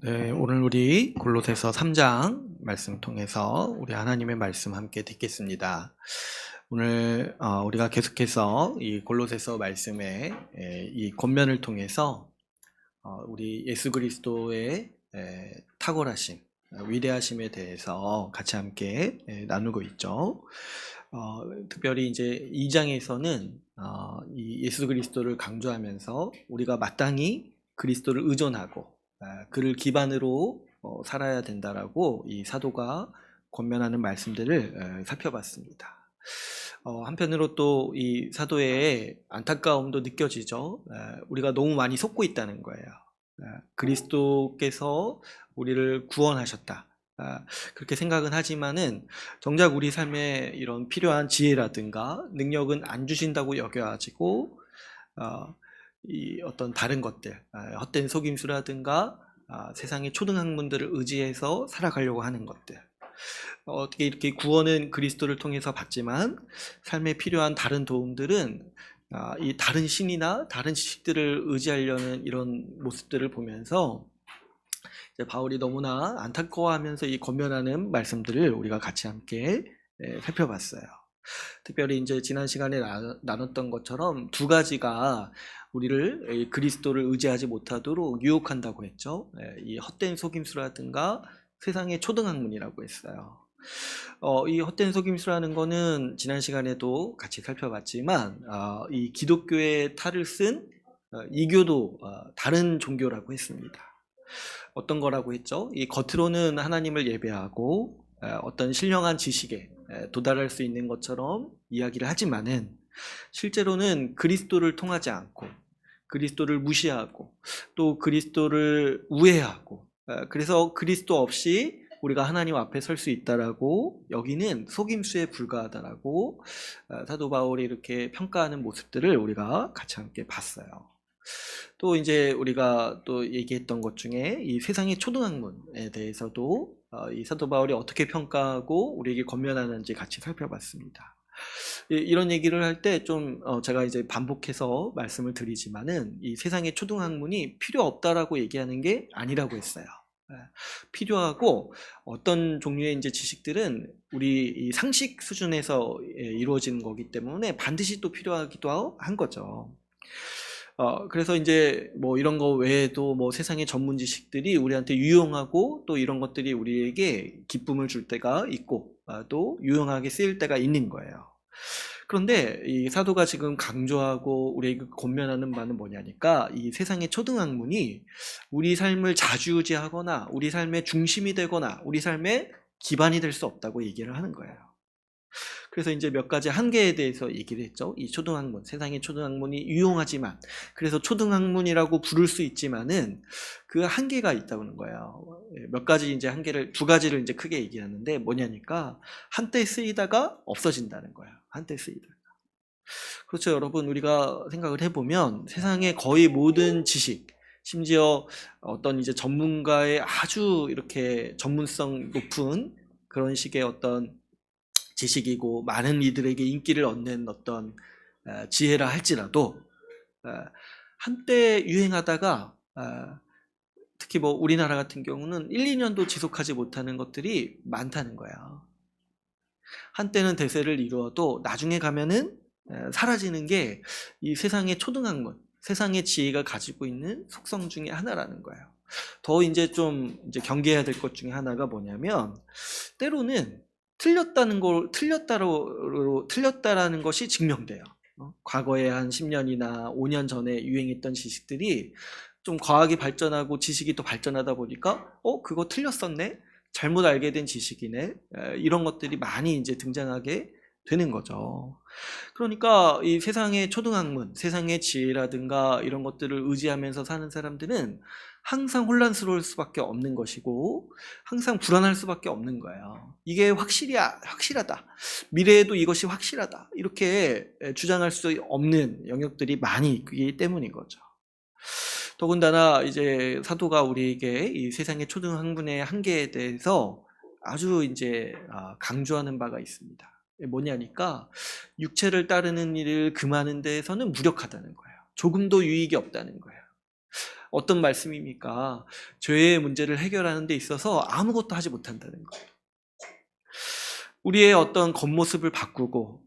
네, 오늘 우리 골로새서 3장 말씀 통해서 우리 하나님의 말씀 함께 듣겠습니다. 오늘 우리가 계속해서 이 골로새서 말씀의 이 권면을 통해서 우리 예수 그리스도의 탁월하심, 위대하심에 대해서 같이 함께 나누고 있죠. 특별히 이제 2장에서는 이 예수 그리스도를 강조하면서 우리가 마땅히 그리스도를 의존하고 그를 기반으로 살아야 된다라고 이 사도가 권면하는 말씀들을 살펴봤습니다. 한편으로 또 이 사도의 안타까움도 느껴지죠. 우리가 너무 많이 속고 있다는 거예요. 그리스도께서 우리를 구원하셨다. 그렇게 생각은 하지만은 정작 우리 삶에 이런 필요한 지혜라든가 능력은 안 주신다고 여겨가지고 이 어떤 다른 것들, 헛된 속임수라든가 세상의 초등학문들을 의지해서 살아가려고 하는 것들, 어떻게 이렇게 구원은 그리스도를 통해서 받지만 삶에 필요한 다른 도움들은 이 다른 신이나 다른 지식들을 의지하려는 이런 모습들을 보면서 이제 바울이 너무나 안타까워하면서 이 권면하는 말씀들을 우리가 같이 함께 살펴봤어요. 특별히 이제 지난 시간에 나눴던 것처럼 두 가지가 우리를 그리스도를 의지하지 못하도록 유혹한다고 했죠. 이 헛된 속임수라든가 세상의 초등학문이라고 했어요. 이 헛된 속임수라는 거는 지난 시간에도 같이 살펴봤지만 이 기독교의 탈을 쓴 이교도 다른 종교라고 했습니다. 어떤 거라고 했죠? 이 겉으로는 하나님을 예배하고 어떤 신령한 지식에 도달할 수 있는 것처럼 이야기를 하지만은 실제로는 그리스도를 통하지 않고 그리스도를 무시하고 또 그리스도를 우회하고 그래서 그리스도 없이 우리가 하나님 앞에 설 수 있다라고 여기는 속임수에 불과하다라고 사도 바울이 이렇게 평가하는 모습들을 우리가 같이 함께 봤어요. 또 이제 우리가 또 얘기했던 것 중에 이 세상의 초등학문에 대해서도 이 사도 바울이 어떻게 평가하고 우리에게 권면하는지 같이 살펴봤습니다. 이런 얘기를 할 때 좀 제가 이제 반복해서 말씀을 드리지만은 이 세상의 초등학문이 필요 없다라고 얘기하는 게 아니라고 했어요. 필요하고 어떤 종류의 이제 지식들은 우리 이 상식 수준에서 이루어지는 거기 때문에 반드시 또 필요하기도 한 거죠. 그래서 이제 뭐 이런 거 외에도 뭐 세상의 전문 지식들이 우리한테 유용하고 또 이런 것들이 우리에게 기쁨을 줄 때가 있고 또 유용하게 쓰일 때가 있는 거예요. 그런데 이 사도가 지금 강조하고 우리에게 권면하는 바는 뭐냐니까 이 세상의 초등학문이 우리 삶을 좌지우지하거나 우리 삶의 중심이 되거나 우리 삶의 기반이 될 수 없다고 얘기를 하는 거예요. 그래서 이제 몇 가지 한계에 대해서 얘기를 했죠. 이 초등학문, 세상의 초등학문이 유용하지만 그래서 초등학문이라고 부를 수 있지만은 그 한계가 있다는 거예요. 몇 가지 이제 한계를 두 가지를 이제 크게 얘기하는데 뭐냐니까 한때 쓰이다가 없어진다는 거예요. 한때 쓰이다가. 그렇죠, 여러분. 우리가 생각을 해보면 세상의 거의 모든 지식, 심지어 어떤 이제 전문가의 아주 이렇게 전문성 높은 그런 식의 어떤 지식이고 많은 이들에게 인기를 얻는 어떤 지혜라 할지라도 한때 유행하다가 특히 뭐 우리나라 같은 경우는 1, 2년도 지속하지 못하는 것들이 많다는 거야. 한때는 대세를 이루어도 나중에 가면은 사라지는 게 이 세상의 초등학문, 세상의 지혜가 가지고 있는 속성 중에 하나라는 거예요. 더 이제 좀 이제 경계해야 될 것 중에 하나가 뭐냐면 때로는 틀렸다라는 것이 증명돼요. 과거에 한 10년이나 5년 전에 유행했던 지식들이 좀 과학이 발전하고 지식이 또 발전하다 보니까 그거 틀렸었네? 잘못 알게 된 지식이네? 이런 것들이 많이 이제 등장하게 되는 거죠. 그러니까 이 세상의 초등학문, 세상의 지혜라든가 이런 것들을 의지하면서 사는 사람들은 항상 혼란스러울 수밖에 없는 것이고 항상 불안할 수밖에 없는 거예요. 이게 확실하다. 미래에도 이것이 확실하다. 이렇게 주장할 수 없는 영역들이 많이 있기 때문인 거죠. 더군다나 이제 사도가 우리에게 이 세상의 초등학문의 한계에 대해서 아주 이제 강조하는 바가 있습니다. 뭐냐니까 육체를 따르는 일을 금하는 데에서는 무력하다는 거예요. 조금도 유익이 없다는 거예요. 어떤 말씀입니까? 죄의 문제를 해결하는 데 있어서 아무것도 하지 못한다는 거예요. 우리의 어떤 겉모습을 바꾸고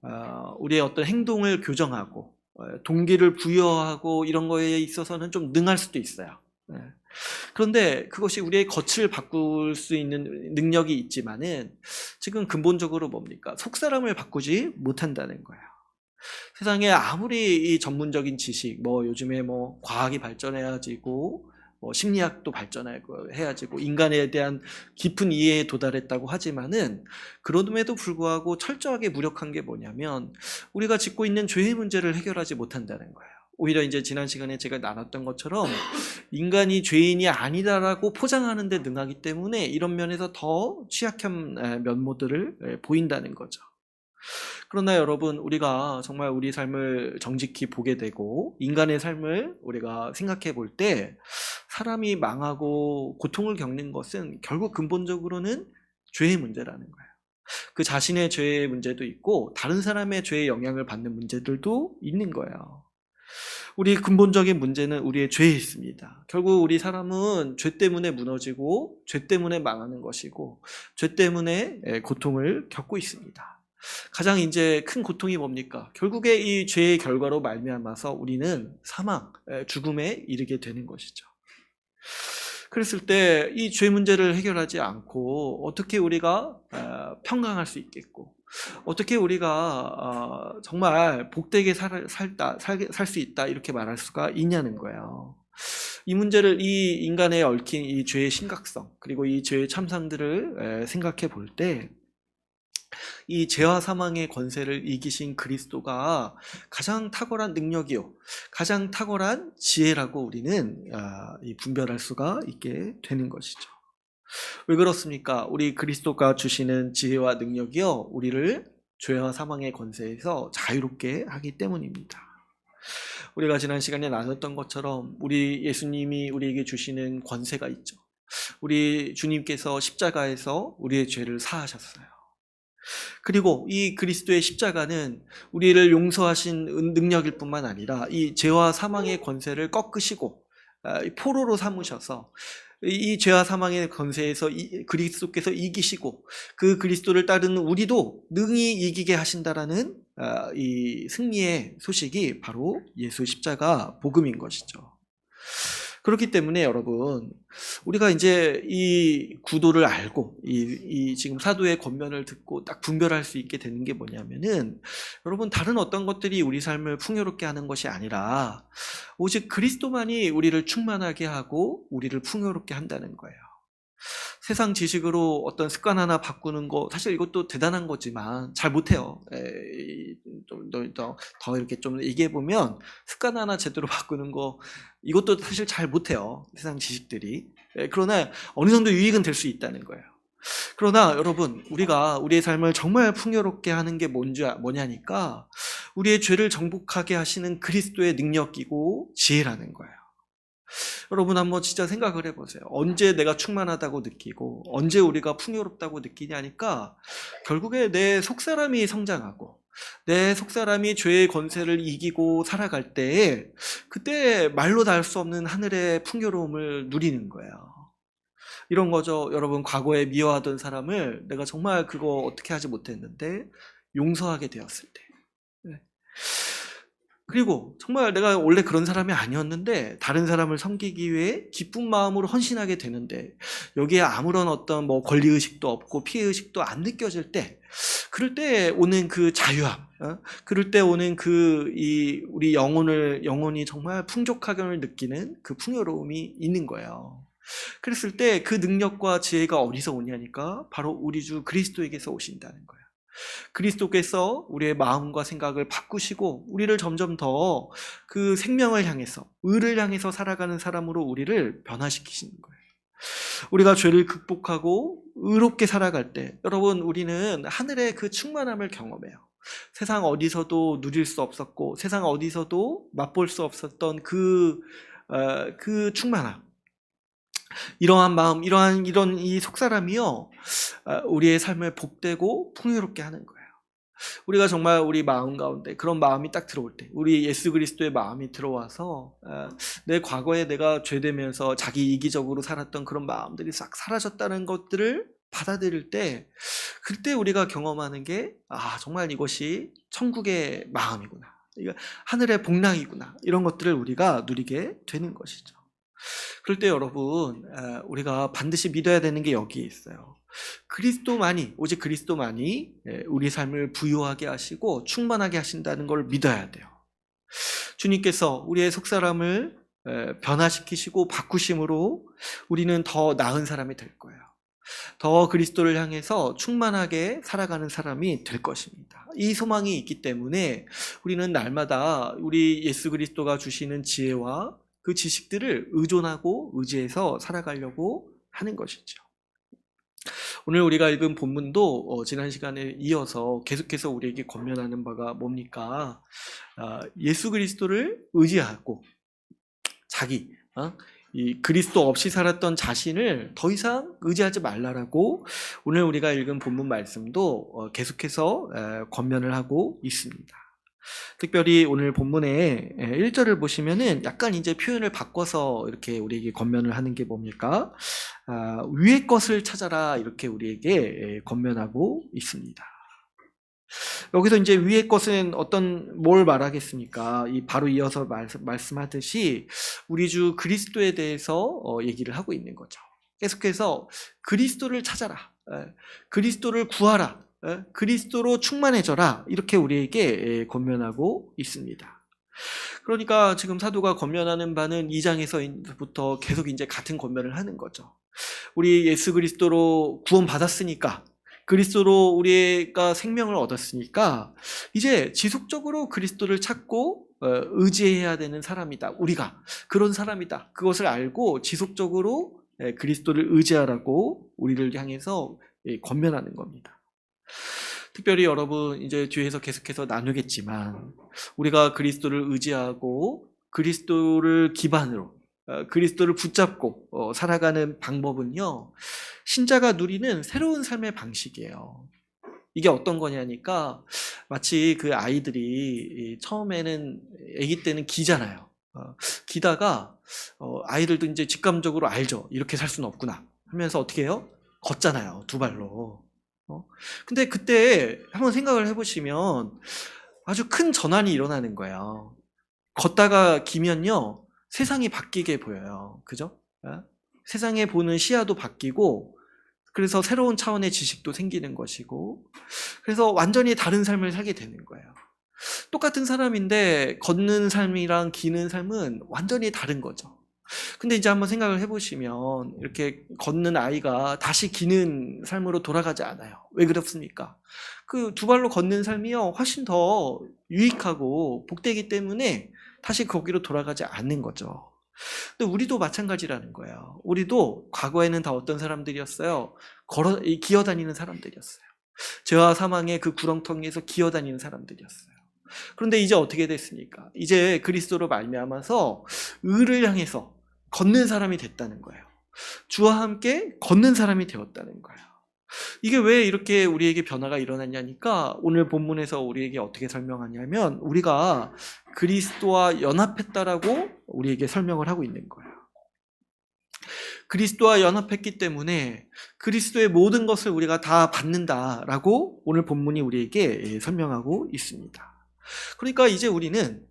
우리의 어떤 행동을 교정하고 동기를 부여하고 이런 거에 있어서는 좀 능할 수도 있어요. 그런데 그것이 우리의 겉을 바꿀 수 있는 능력이 있지만은 지금 근본적으로 뭡니까? 속사람을 바꾸지 못한다는 거예요. 세상에 아무리 이 전문적인 지식, 요즘에 과학이 발전해가지고 심리학도 발전해가지고 인간에 대한 깊은 이해에 도달했다고 하지만은 그럼에도 불구하고 철저하게 무력한 게 뭐냐면 우리가 짓고 있는 죄의 문제를 해결하지 못한다는 거예요. 오히려 이제 지난 시간에 제가 나눴던 것처럼 인간이 죄인이 아니다라고 포장하는 데 능하기 때문에 이런 면에서 더 취약한 면모들을 보인다는 거죠. 그러나 여러분, 우리가 정말 우리 삶을 정직히 보게 되고 인간의 삶을 우리가 생각해 볼 때 사람이 망하고 고통을 겪는 것은 결국 근본적으로는 죄의 문제라는 거예요. 그 자신의 죄의 문제도 있고 다른 사람의 죄의 영향을 받는 문제들도 있는 거예요. 우리 근본적인 문제는 우리의 죄에 있습니다. 결국 우리 사람은 죄 때문에 무너지고 죄 때문에 망하는 것이고 죄 때문에 고통을 겪고 있습니다. 가장 이제 큰 고통이 뭡니까? 결국에 이 죄의 결과로 말미암아서 우리는 사망, 죽음에 이르게 되는 것이죠. 그랬을 때 이 죄 문제를 해결하지 않고 어떻게 우리가 평강할 수 있겠고 어떻게 우리가 정말 복되게 살 수 있다 이렇게 말할 수가 있냐는 거예요. 이 문제를 이 인간에 얽힌 이 죄의 심각성 그리고 이 죄의 참상들을 생각해 볼 때 이 죄와 사망의 권세를 이기신 그리스도가 가장 탁월한 능력이요 가장 탁월한 지혜라고 우리는 분별할 수가 있게 되는 것이죠. 왜 그렇습니까? 우리 그리스도가 주시는 지혜와 능력이요 우리를 죄와 사망의 권세에서 자유롭게 하기 때문입니다. 우리가 지난 시간에 나눴던 것처럼 우리 예수님이 우리에게 주시는 권세가 있죠. 우리 주님께서 십자가에서 우리의 죄를 사하셨어요. 그리고 이 그리스도의 십자가는 우리를 용서하신 능력일 뿐만 아니라 이 죄와 사망의 권세를 꺾으시고 포로로 삼으셔서 이 죄와 사망의 권세에서 그리스도께서 이기시고 그 그리스도를 따르는 우리도 능히 이기게 하신다라는 이 승리의 소식이 바로 예수 십자가 복음인 것이죠. 그렇기 때문에 여러분 우리가 이제 이 구도를 알고 이 지금 사도의 권면을 듣고 딱 분별할 수 있게 되는 게 뭐냐면은 여러분 다른 어떤 것들이 우리 삶을 풍요롭게 하는 것이 아니라 오직 그리스도만이 우리를 충만하게 하고 우리를 풍요롭게 한다는 거예요. 세상 지식으로 어떤 습관 하나 바꾸는 거 사실 이것도 대단한 거지만 잘 못해요. 좀 더 이렇게 좀 얘기해 보면 습관 하나 제대로 바꾸는 거 이것도 사실 잘 못해요. 세상 지식들이. 그러나 어느 정도 유익은 될 수 있다는 거예요. 그러나 여러분 우리가 우리의 삶을 정말 풍요롭게 하는 게 뭐냐니까 우리의 죄를 정복하게 하시는 그리스도의 능력이고 지혜라는 거예요. 여러분 한번 진짜 생각을 해보세요. 언제 내가 충만하다고 느끼고 언제 우리가 풍요롭다고 느끼냐니까 결국에 내 속사람이 성장하고 내 속사람이 죄의 권세를 이기고 살아갈 때에 그때 말로 닿을 수 없는 하늘의 풍요로움을 누리는 거예요. 이런 거죠. 여러분 과거에 미워하던 사람을 내가 정말 그거 어떻게 하지 못했는데 용서하게 되었을 때 그리고 정말 내가 원래 그런 사람이 아니었는데 다른 사람을 섬기기 위해 기쁜 마음으로 헌신하게 되는데 여기에 아무런 어떤 권리의식도 없고 피해의식도 안 느껴질 때 그럴 때 오는 그 자유함 그럴 때 오는 우리 영혼이 정말 풍족하게 느끼는 그 풍요로움이 있는 거예요. 그랬을 때 그 능력과 지혜가 어디서 오냐니까 바로 우리 주 그리스도에게서 오신다는 거예요. 그리스도께서 우리의 마음과 생각을 바꾸시고 우리를 점점 더 그 생명을 향해서 의를 향해서 살아가는 사람으로 우리를 변화시키시는 거예요. 우리가 죄를 극복하고 의롭게 살아갈 때 여러분 우리는 하늘의 그 충만함을 경험해요. 세상 어디서도 누릴 수 없었고 세상 어디서도 맛볼 수 없었던 그 충만함 이러한 마음, 이런 이 속사람이요, 우리의 삶을 복되고 풍요롭게 하는 거예요. 우리가 정말 우리 마음 가운데 그런 마음이 딱 들어올 때, 우리 예수 그리스도의 마음이 들어와서 내 과거에 내가 죄되면서 자기 이기적으로 살았던 그런 마음들이 싹 사라졌다는 것들을 받아들일 때, 그때 우리가 경험하는 게 정말 이것이 천국의 마음이구나, 이거 하늘의 복락이구나, 이런 것들을 우리가 누리게 되는 것이죠. 그럴 때 여러분, 우리가 반드시 믿어야 되는 게 여기에 있어요. 그리스도만이, 오직 그리스도만이 우리 삶을 부유하게 하시고 충만하게 하신다는 걸 믿어야 돼요. 주님께서 우리의 속사람을 변화시키시고 바꾸심으로 우리는 더 나은 사람이 될 거예요. 더 그리스도를 향해서 충만하게 살아가는 사람이 될 것입니다. 이 소망이 있기 때문에 우리는 날마다 우리 예수 그리스도가 주시는 지혜와 그 지식들을 의존하고 의지해서 살아가려고 하는 것이죠. 오늘 우리가 읽은 본문도 지난 시간에 이어서 계속해서 우리에게 권면하는 바가 뭡니까? 예수 그리스도를 의지하고 자기, 이 그리스도 없이 살았던 자신을 더 이상 의지하지 말라라고 오늘 우리가 읽은 본문 말씀도 계속해서 권면을 하고 있습니다. 특별히 오늘 본문의 1절을 보시면은 약간 이제 표현을 바꿔서 이렇게 우리에게 권면을 하는 게 뭡니까? 위의 것을 찾아라, 이렇게 우리에게 권면하고 있습니다. 여기서 이제 위의 것은 뭘 말하겠습니까? 바로 이어서 말씀하듯이 우리 주 그리스도에 대해서 얘기를 하고 있는 거죠. 계속해서 그리스도를 찾아라, 그리스도를 구하라, 그리스도로 충만해져라, 이렇게 우리에게 권면하고 있습니다. 그러니까 지금 사도가 권면하는 바는 2장에서부터 계속 이제 같은 권면을 하는 거죠. 우리 예수 그리스도로 구원받았으니까, 그리스도로 우리가 생명을 얻었으니까 이제 지속적으로 그리스도를 찾고 의지해야 되는 사람이다. 우리가 그런 사람이다. 그것을 알고 지속적으로 그리스도를 의지하라고 우리를 향해서 권면하는 겁니다. 특별히 여러분, 이제 뒤에서 계속해서 나누겠지만 우리가 그리스도를 의지하고 그리스도를 기반으로 그리스도를 붙잡고 살아가는 방법은요, 신자가 누리는 새로운 삶의 방식이에요. 이게 어떤 거냐니까, 마치 그 아이들이 처음에는 아기 때는 기잖아요. 기다가 아이들도 이제 직감적으로 알죠. 이렇게 살 수는 없구나 하면서 어떻게 해요? 걷잖아요, 두 발로. 근데 그때 한번 생각을 해보시면 아주 큰 전환이 일어나는 거예요. 걷다가 기면요, 세상이 바뀌게 보여요. 그죠? 세상에 보는 시야도 바뀌고, 그래서 새로운 차원의 지식도 생기는 것이고, 그래서 완전히 다른 삶을 살게 되는 거예요. 똑같은 사람인데 걷는 삶이랑 기는 삶은 완전히 다른 거죠. 근데 이제 한번 생각을 해보시면 이렇게 걷는 아이가 다시 기는 삶으로 돌아가지 않아요. 왜 그렇습니까? 그 두 발로 걷는 삶이요, 훨씬 더 유익하고 복되기 때문에 다시 거기로 돌아가지 않는 거죠. 근데 우리도 마찬가지라는 거예요. 우리도 과거에는 다 어떤 사람들이었어요? 기어다니는 사람들이었어요. 죄와 사망의 그 구렁텅이에서 기어다니는 사람들이었어요. 그런데 이제 어떻게 됐습니까? 이제 그리스도로 말미암아서 의를 향해서 걷는 사람이 됐다는 거예요. 주와 함께 걷는 사람이 되었다는 거예요. 이게 왜 이렇게 우리에게 변화가 일어났냐니까, 오늘 본문에서 우리에게 어떻게 설명하냐면 우리가 그리스도와 연합했다라고 우리에게 설명을 하고 있는 거예요. 그리스도와 연합했기 때문에 그리스도의 모든 것을 우리가 다 받는다라고 오늘 본문이 우리에게 설명하고 있습니다. 그러니까 이제 우리는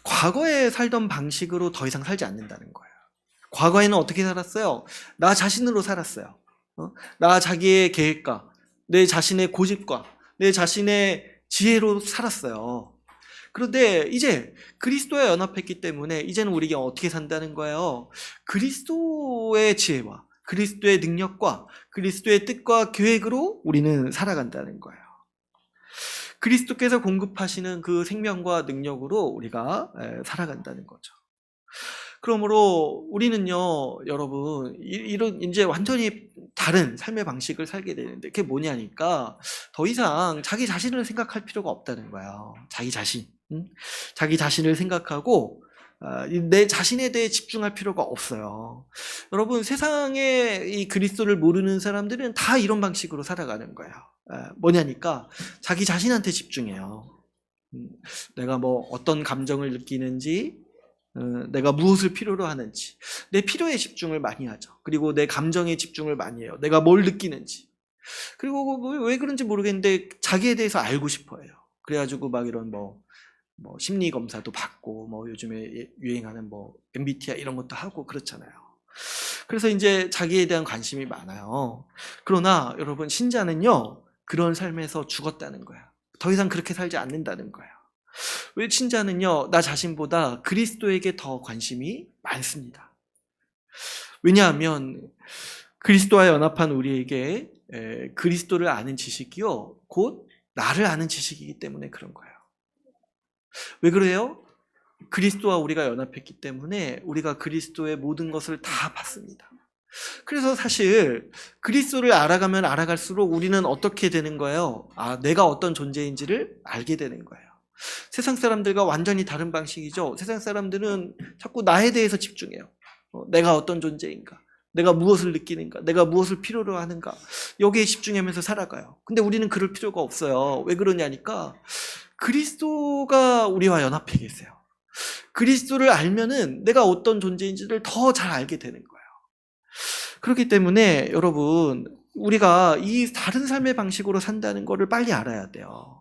과거에 살던 방식으로 더 이상 살지 않는다는 거예요. 과거에는 어떻게 살았어요? 나 자신으로 살았어요. 나 자기의 계획과 내 자신의 고집과 내 자신의 지혜로 살았어요. 그런데 이제 그리스도와 연합했기 때문에 이제는 우리가 어떻게 산다는 거예요? 그리스도의 지혜와 그리스도의 능력과 그리스도의 뜻과 계획으로 우리는 살아간다는 거예요. 그리스도께서 공급하시는 그 생명과 능력으로 우리가 살아간다는 거죠. 그러므로 우리는요, 여러분, 이런 이제 완전히 다른 삶의 방식을 살게 되는데, 그게 뭐냐니까, 더 이상 자기 자신을 생각할 필요가 없다는 거예요. 자기 자신, 자기 자신을 생각하고 내 자신에 대해 집중할 필요가 없어요. 여러분, 세상에 이 그리스도를 모르는 사람들은 다 이런 방식으로 살아가는 거예요. 뭐냐니까 자기 자신한테 집중해요. 내가 뭐 어떤 감정을 느끼는지, 내가 무엇을 필요로 하는지, 내 필요에 집중을 많이 하죠. 그리고 내 감정에 집중을 많이 해요. 내가 뭘 느끼는지. 그리고 왜 그런지 모르겠는데 자기에 대해서 알고 싶어 해요. 그래가지고 막 이런 뭐 심리 검사도 받고, 뭐 요즘에 유행하는 뭐 MBTI 이런 것도 하고 그렇잖아요. 그래서 이제 자기에 대한 관심이 많아요. 그러나 여러분, 신자는요, 그런 삶에서 죽었다는 거야. 더 이상 그렇게 살지 않는다는 거예요. 왜? 신자는요, 나 자신보다 그리스도에게 더 관심이 많습니다. 왜냐하면 그리스도와 연합한 우리에게 그리스도를 아는 지식이요, 곧 나를 아는 지식이기 때문에 그런 거예요. 왜 그래요? 그리스도와 우리가 연합했기 때문에 우리가 그리스도의 모든 것을 다 봤습니다. 그래서 사실 그리스도를 알아가면 알아갈수록 우리는 어떻게 되는 거예요? 내가 어떤 존재인지를 알게 되는 거예요. 세상 사람들과 완전히 다른 방식이죠. 세상 사람들은 자꾸 나에 대해서 집중해요. 내가 어떤 존재인가, 내가 무엇을 느끼는가, 내가 무엇을 필요로 하는가, 여기에 집중하면서 살아가요. 근데 우리는 그럴 필요가 없어요. 왜 그러냐니까 그리스도가 우리와 연합해 계세요. 그리스도를 알면은 내가 어떤 존재인지를 더 잘 알게 되는 거예요. 그렇기 때문에 여러분, 우리가 이 다른 삶의 방식으로 산다는 것을 빨리 알아야 돼요.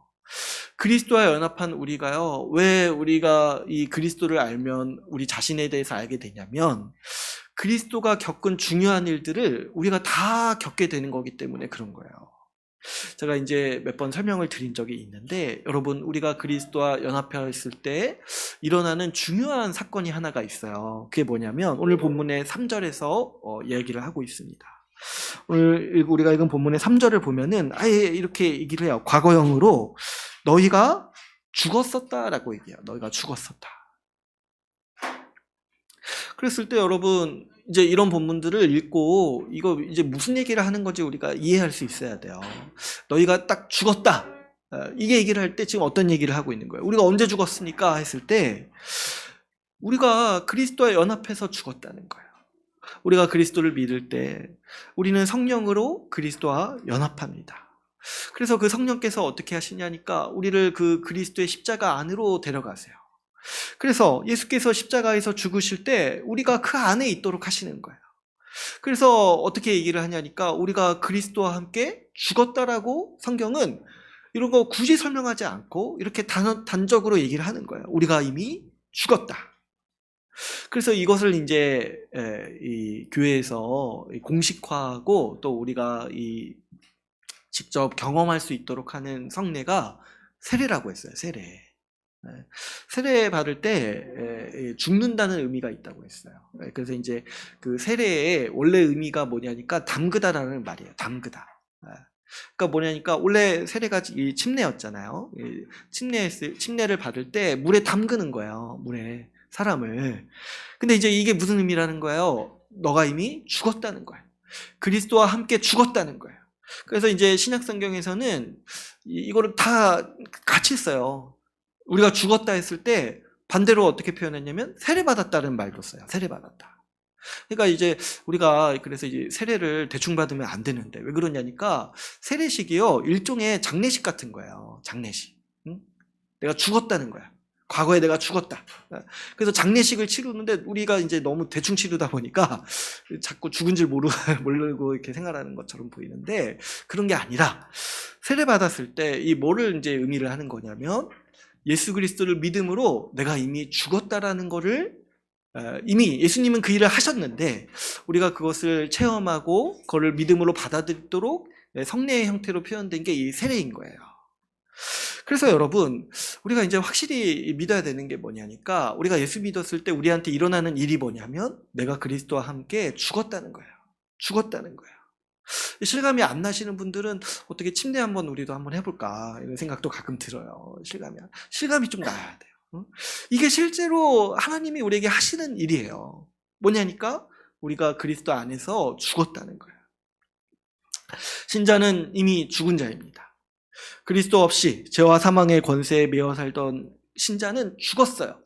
그리스도와 연합한 우리가요, 왜 우리가 이 그리스도를 알면 우리 자신에 대해서 알게 되냐면, 그리스도가 겪은 중요한 일들을 우리가 다 겪게 되는 거기 때문에 그런 거예요. 제가 이제 몇 번 설명을 드린 적이 있는데, 여러분, 우리가 그리스도와 연합했을 때 일어나는 중요한 사건이 하나가 있어요. 그게 뭐냐면 오늘 본문의 3절에서 얘기를 하고 있습니다. 오늘 우리가 읽은 본문의 3절을 보면은 아예 이렇게 얘기를 해요. 과거형으로 너희가 죽었었다라고 얘기해요. 너희가 죽었었다. 그랬을 때 여러분, 이제 이런 본문들을 읽고 이거 이제 무슨 얘기를 하는 건지 우리가 이해할 수 있어야 돼요. 너희가 딱 죽었다, 이게 얘기를 할 때 지금 어떤 얘기를 하고 있는 거예요? 우리가 언제 죽었습니까? 했을 때 우리가 그리스도와 연합해서 죽었다는 거예요. 우리가 그리스도를 믿을 때 우리는 성령으로 그리스도와 연합합니다. 그래서 그 성령께서 어떻게 하시냐니까 우리를 그 그리스도의 십자가 안으로 데려가세요. 그래서 예수께서 십자가에서 죽으실 때 우리가 그 안에 있도록 하시는 거예요. 그래서 어떻게 얘기를 하냐니까 우리가 그리스도와 함께 죽었다라고 성경은 이런 거 굳이 설명하지 않고 이렇게 단적으로 얘기를 하는 거예요. 우리가 이미 죽었다. 그래서 이것을 이제 이 교회에서 공식화하고 또 우리가 직접 경험할 수 있도록 하는 성례가 세례라고 했어요. 세례. 세례 받을 때 죽는다는 의미가 있다고 했어요. 그래서 이제 그 세례의 원래 의미가 뭐냐니까 담그다라는 말이에요. 담그다. 그러니까 뭐냐니까 원래 세례가 이 침례였잖아요. 침례를 받을 때 물에 담그는 거예요. 물에 사람을. 근데 이제 이게 무슨 의미라는 거예요? 너가 이미 죽었다는 거예요. 그리스도와 함께 죽었다는 거예요. 그래서 이제 신약 성경에서는 이거를 다 같이 써요. 우리가 죽었다 했을 때 반대로 어떻게 표현했냐면 세례받았다는 말도 써요. 세례받았다. 그러니까 이제 우리가 그래서 이제 세례를 대충 받으면 안 되는데 왜 그러냐니까 세례식이요, 일종의 장례식 같은 거예요. 장례식. 응? 내가 죽었다는 거야. 과거에 내가 죽었다. 그래서 장례식을 치르는데 우리가 이제 너무 대충 치르다 보니까 자꾸 죽은 줄 모르고 이렇게 생각하는 것처럼 보이는데 그런 게 아니라 세례 받았을 때 이 뭐를 이제 의미를 하는 거냐면 예수 그리스도를 믿음으로 내가 이미 죽었다라는 거를 이미 예수님은 그 일을 하셨는데 우리가 그것을 체험하고 그걸 믿음으로 받아들이도록 성례의 형태로 표현된 게 이 세례인 거예요. 그래서 여러분, 우리가 이제 확실히 믿어야 되는 게 뭐냐니까 우리가 예수 믿었을 때 우리한테 일어나는 일이 뭐냐면 내가 그리스도와 함께 죽었다는 거예요. 죽었다는 거예요. 실감이 안 나시는 분들은 어떻게 침례 한번 우리도 한번 해볼까 이런 생각도 가끔 들어요. 실감이 좀 나야 돼요. 이게 실제로 하나님이 우리에게 하시는 일이에요. 뭐냐니까 우리가 그리스도 안에서 죽었다는 거예요. 신자는 이미 죽은 자입니다. 그리스도 없이 죄와 사망의 권세에 매여 살던 신자는 죽었어요.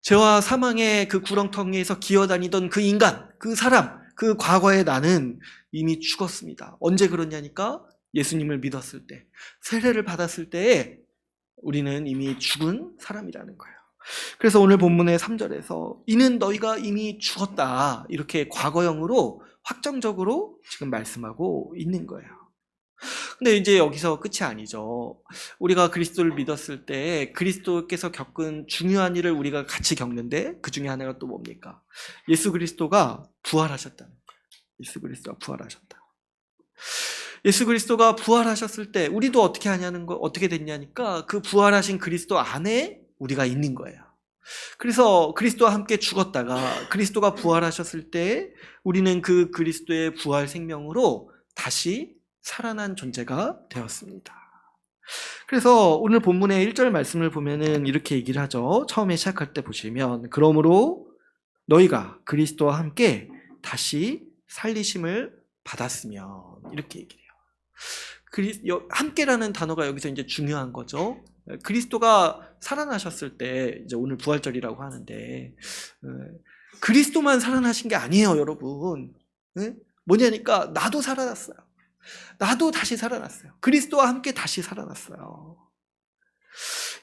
죄와 사망의 그 구렁텅이에서 기어다니던 그 인간, 그 사람, 그 과거의 나는 이미 죽었습니다. 언제 그러냐니까 예수님을 믿었을 때, 세례를 받았을 때에 우리는 이미 죽은 사람이라는 거예요. 그래서 오늘 본문의 3절에서 이는 너희가 이미 죽었다, 이렇게 과거형으로 확정적으로 지금 말씀하고 있는 거예요. 근데 이제 여기서 끝이 아니죠. 우리가 그리스도를 믿었을 때 그리스도께서 겪은 중요한 일을 우리가 같이 겪는데, 그 중에 하나가 또 뭡니까? 예수 그리스도가 부활하셨다는 거예요. 예수 그리스도가 부활하셨다. 예수 그리스도가 부활하셨을 때 우리도 어떻게 됐냐니까, 그 부활하신 그리스도 안에 우리가 있는 거예요. 그래서 그리스도와 함께 죽었다가 그리스도가 부활하셨을 때 우리는 그 그리스도의 부활 생명으로 다시 살아난 존재가 되었습니다. 그래서 오늘 본문의 1절 말씀을 보면은 이렇게 얘기를 하죠. 처음에 시작할 때 보시면, 그러므로 너희가 그리스도와 함께 다시 살리심을 받았으면, 이렇게 얘기를 해요. 함께라는 단어가 여기서 이제 중요한 거죠. 그리스도가 살아나셨을 때, 이제 오늘 부활절이라고 하는데, 그리스도만 살아나신 게 아니에요, 여러분. 뭐냐니까, 나도 살아났어요. 나도 다시 살아났어요. 그리스도와 함께 다시 살아났어요.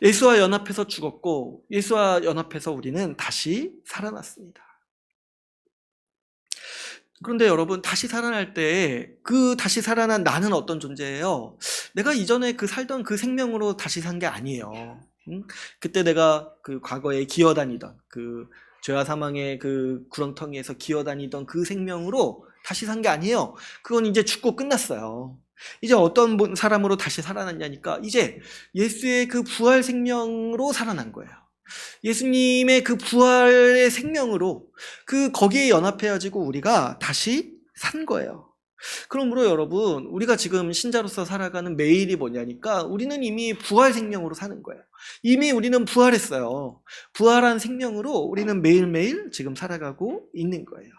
예수와 연합해서 죽었고, 예수와 연합해서 우리는 다시 살아났습니다. 그런데 여러분, 다시 살아날 때 그 다시 살아난 나는 어떤 존재예요? 내가 이전에 살던 그 생명으로 다시 산 게 아니에요. 그때 내가 그 과거에 기어다니던, 그 죄와 사망의 그 구렁텅이에서 기어다니던 그 생명으로 다시 산 게 아니에요. 그건 이제 죽고 끝났어요. 이제 어떤 사람으로 다시 살아났냐니까, 이제 예수의 그 부활 생명으로 살아난 거예요. 예수님의 그 부활의 생명으로 거기에 연합해가지고 우리가 다시 산 거예요. 그러므로 여러분, 우리가 지금 신자로서 살아가는 매일이 뭐냐니까, 우리는 이미 부활 생명으로 사는 거예요. 이미 우리는 부활했어요. 부활한 생명으로 우리는 매일매일 지금 살아가고 있는 거예요.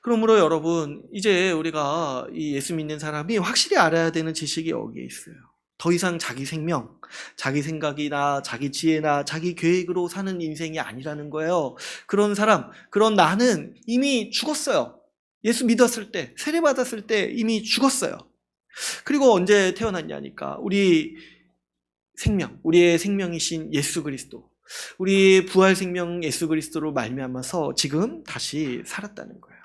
그러므로 여러분, 이제 우리가 이 예수 믿는 사람이 확실히 알아야 되는 지식이 여기에 있어요. 더 이상 자기 생명, 자기 생각이나 자기 지혜나 자기 계획으로 사는 인생이 아니라는 거예요. 그런 사람, 그런 나는 이미 죽었어요. 예수 믿었을 때, 세례 받았을 때 이미 죽었어요. 그리고 언제 태어났냐니까, 우리의 생명이신 예수 그리스도, 우리의 부활 생명 예수 그리스도로 말미암아서 지금 다시 살았다는 거예요.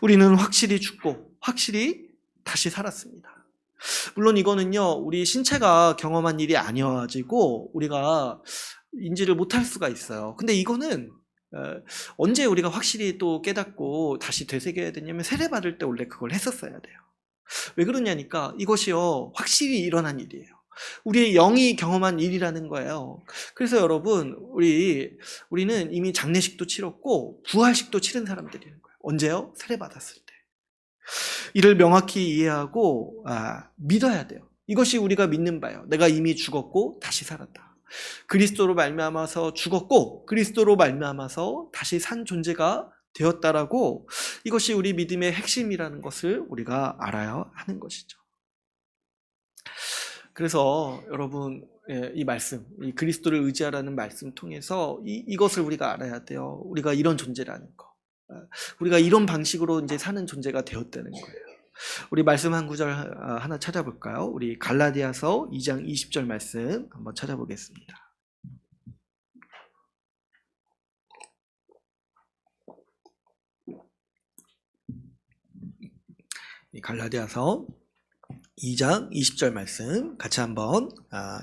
우리는 확실히 죽고 확실히 다시 살았습니다. 물론 이거는요, 우리 신체가 경험한 일이 아니어가지고 우리가 인지를 못할 수가 있어요. 근데 이거는 언제 우리가 확실히 또 깨닫고 다시 되새겨야 되냐면, 세례 받을 때 원래 그걸 했었어야 돼요. 왜 그러냐니까, 이것이요 확실히 일어난 일이에요. 우리의 영이 경험한 일이라는 거예요. 그래서 여러분, 우리는 이미 장례식도 치렀고 부활식도 치른 사람들이라는 거예요. 언제요? 세례 받았을 때. 이를 명확히 이해하고 믿어야 돼요. 이것이 우리가 믿는 바예요. 내가 이미 죽었고 다시 살았다. 그리스도로 말미암아서 죽었고 그리스도로 말미암아서 다시 산 존재가 되었다라고, 이것이 우리 믿음의 핵심이라는 것을 우리가 알아야 하는 것이죠. 그래서 여러분, 이 말씀, 이 그리스도를 의지하라는 말씀 통해서 이것을 우리가 알아야 돼요. 우리가 이런 존재라는 거. 우리가 이런 방식으로 이제 사는 존재가 되었다는 거예요. 우리 말씀 한 구절 하나 찾아볼까요? 우리 갈라디아서 2장 20절 말씀 한번 찾아보겠습니다. 갈라디아서 2장 20절 말씀 같이 한번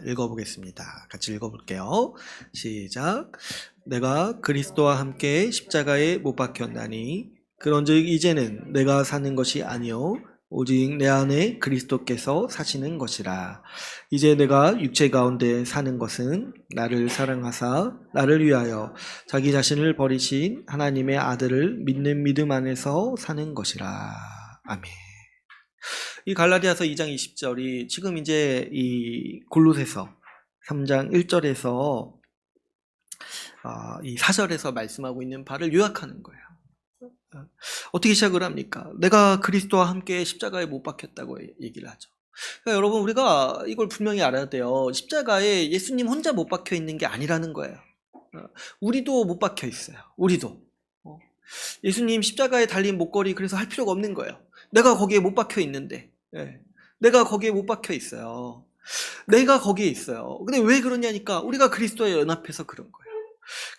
읽어보겠습니다. 같이 읽어볼게요. 시작. 내가 그리스도와 함께 십자가에 못 박혔나니 그런즉 이제는 내가 사는 것이 아니요 오직 내 안에 그리스도께서 사시는 것이라. 이제 내가 육체 가운데 사는 것은 나를 사랑하사 나를 위하여 자기 자신을 버리신 하나님의 아들을 믿는 믿음 안에서 사는 것이라. 아멘. 이 갈라디아서 2장 20절이 지금 이제 이 골로새서 3장 1절에서 이 4절에서 말씀하고 있는 바를 요약하는 거예요. 어떻게 시작을 합니까? 내가 그리스도와 함께 십자가에 못 박혔다고 얘기를 하죠. 그러니까 여러분, 우리가 이걸 분명히 알아야 돼요. 십자가에 예수님 혼자 못 박혀 있는 게 아니라는 거예요. 우리도 못 박혀 있어요. 우리도. 예수님 십자가에 달린 목걸이 그래서 할 필요가 없는 거예요. 내가 거기에 못 박혀 있는데. 예. 내가 거기에 못 박혀 있어요. 내가 거기에 있어요. 근데 왜 그러냐니까 우리가 그리스도에 연합해서 그런 거예요.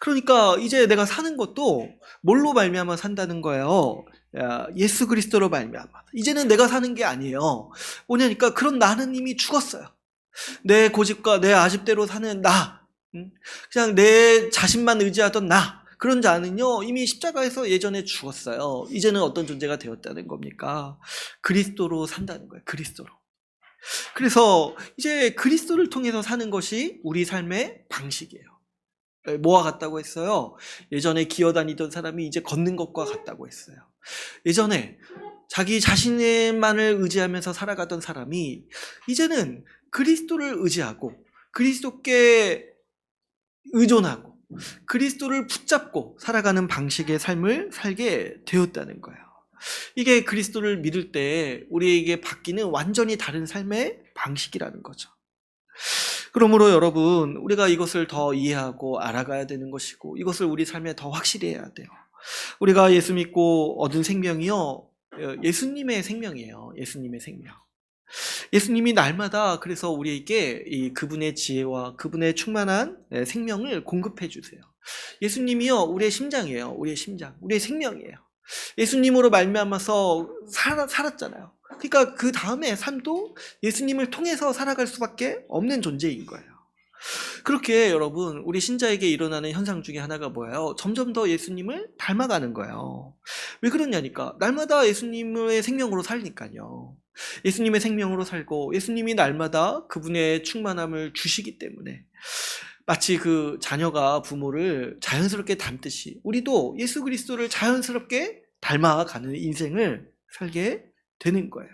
그러니까 이제 내가 사는 것도 뭘로 말미암아 산다는 거예요. 예수 그리스도로 말미암아. 이제는 내가 사는 게 아니에요. 뭐냐니까 그런 나는 이미 죽었어요. 내 고집과 내 아집대로 사는 나, 그냥 내 자신만 의지하던 나, 그런 자는요 이미 십자가에서 예전에 죽었어요. 이제는 어떤 존재가 되었다는 겁니까? 그리스도로 산다는 거예요. 그리스도로. 그래서 이제 그리스도를 통해서 사는 것이 우리 삶의 방식이에요. 뭐와 같다고 했어요? 예전에 기어다니던 사람이 이제 걷는 것과 같다고 했어요. 예전에 자기 자신만을 의지하면서 살아가던 사람이 이제는 그리스도를 의지하고 그리스도께 의존하고 그리스도를 붙잡고 살아가는 방식의 삶을 살게 되었다는 거예요. 이게 그리스도를 믿을 때 우리에게 바뀌는 완전히 다른 삶의 방식이라는 거죠. 그러므로 여러분, 우리가 이것을 더 이해하고 알아가야 되는 것이고 이것을 우리 삶에 더 확실히 해야 돼요. 우리가 예수 믿고 얻은 생명이요, 예수님의 생명이에요. 예수님의 생명. 예수님이 날마다 그래서 우리에게 이 그분의 지혜와 그분의 충만한 생명을 공급해 주세요. 예수님이요, 우리의 심장이에요. 우리의 심장, 우리의 생명이에요. 예수님으로 말미암아서 살았잖아요. 그러니까 그 다음에 삶도 예수님을 통해서 살아갈 수밖에 없는 존재인 거예요. 그렇게 여러분, 우리 신자에게 일어나는 현상 중에 하나가 뭐예요? 점점 더 예수님을 닮아가는 거예요. 왜 그러냐니까 날마다 예수님의 생명으로 살니까요. 예수님의 생명으로 살고 예수님이 날마다 그분의 충만함을 주시기 때문에 마치 그 자녀가 부모를 자연스럽게 닮듯이 우리도 예수 그리스도를 자연스럽게 닮아가는 인생을 살게 되는 거예요.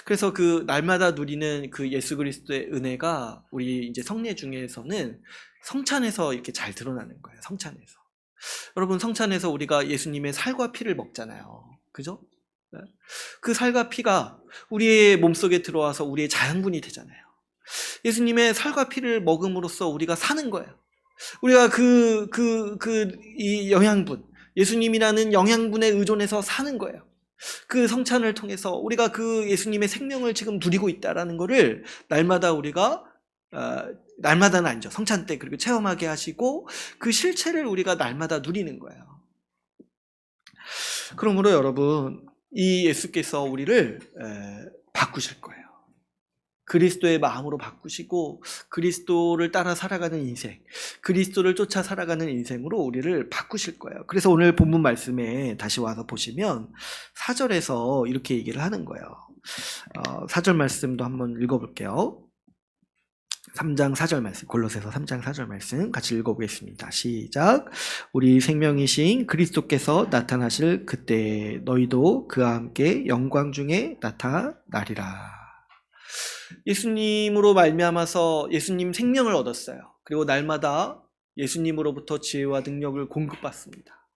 그래서 그 날마다 누리는 그 예수 그리스도의 은혜가 우리 이제 성례 중에서는 성찬에서 이렇게 잘 드러나는 거예요. 성찬에서. 여러분, 성찬에서 우리가 예수님의 살과 피를 먹잖아요. 그죠? 그 살과 피가 우리의 몸속에 들어와서 우리의 자양분이 되잖아요. 예수님의 살과 피를 먹음으로써 우리가 사는 거예요. 우리가 이 영양분, 예수님이라는 영양분에 의존해서 사는 거예요. 그 성찬을 통해서 우리가 그 예수님의 생명을 지금 누리고 있다라는 것을 날마다 우리가 날마다는 아니죠. 성찬 때 그렇게 체험하게 하시고 그 실체를 우리가 날마다 누리는 거예요. 그러므로 여러분, 이 예수께서 우리를 바꾸실 거예요. 그리스도의 마음으로 바꾸시고 그리스도를 따라 살아가는 인생, 그리스도를 쫓아 살아가는 인생으로 우리를 바꾸실 거예요. 그래서 오늘 본문 말씀에 다시 와서 보시면 4절에서 이렇게 얘기를 하는 거예요. 4절 말씀도 한번 읽어볼게요. 3장 4절 말씀, 골로새서 3장 4절 말씀 같이 읽어보겠습니다. 시작. 우리 생명이신 그리스도께서 나타나실 그때 너희도 그와 함께 영광 중에 나타나리라. 예수님으로 말미암아서 예수님 생명을 얻었어요. 그리고 날마다 예수님으로부터 지혜와 능력을 공급받습니다.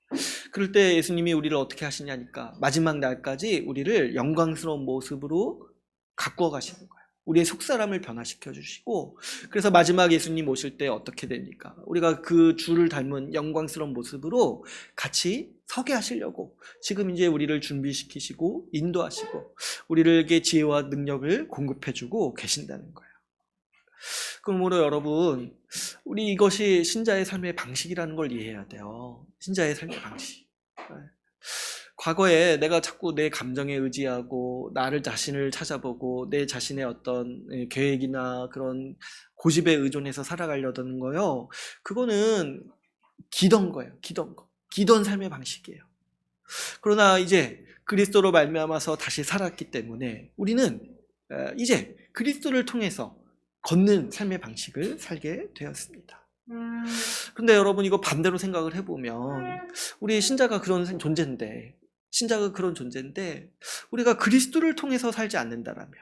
그럴 때 예수님이 우리를 어떻게 하시냐니까 마지막 날까지 우리를 영광스러운 모습으로 가꾸어 가시는 거예요. 우리의 속사람을 변화시켜 주시고, 그래서 마지막 예수님 오실 때 어떻게 됩니까? 우리가 그 주를 닮은 영광스러운 모습으로 같이 서게 하시려고 지금 이제 우리를 준비시키시고 인도하시고 우리에게 지혜와 능력을 공급해주고 계신다는 거예요. 그러므로 여러분, 우리 이것이 신자의 삶의 방식이라는 걸 이해해야 돼요. 신자의 삶의 방식. 과거에 내가 자꾸 내 감정에 의지하고 나를 자신을 찾아보고 내 자신의 어떤 계획이나 그런 고집에 의존해서 살아가려던 거요. 그거는 기던 거예요. 기던 삶의 방식이에요. 그러나 이제 그리스도로 말미암아서 다시 살았기 때문에 우리는 이제 그리스도를 통해서 걷는 삶의 방식을 살게 되었습니다. 그런데 여러분, 이거 반대로 생각을 해보면 우리 신자가 그런 존재인데 우리가 그리스도를 통해서 살지 않는다라면,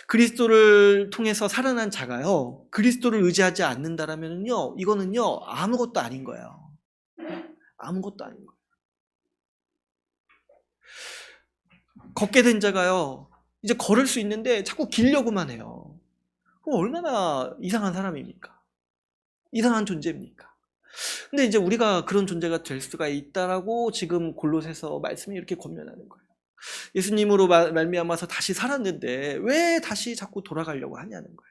그리스도를 통해서 살아난 자가요 그리스도를 의지하지 않는다라면요 이거는요 아무것도 아닌 거예요. 아무것도 아닌 거예요. 걷게 된 자가요 이제 걸을 수 있는데 자꾸 기려고만 해요. 그럼 얼마나 이상한 사람입니까? 이상한 존재입니까? 근데 이제 우리가 그런 존재가 될 수가 있다라고 지금 골로새서 말씀이 이렇게 권면하는 거예요. 예수님으로 말미암아서 다시 살았는데 왜 다시 자꾸 돌아가려고 하냐는 거예요.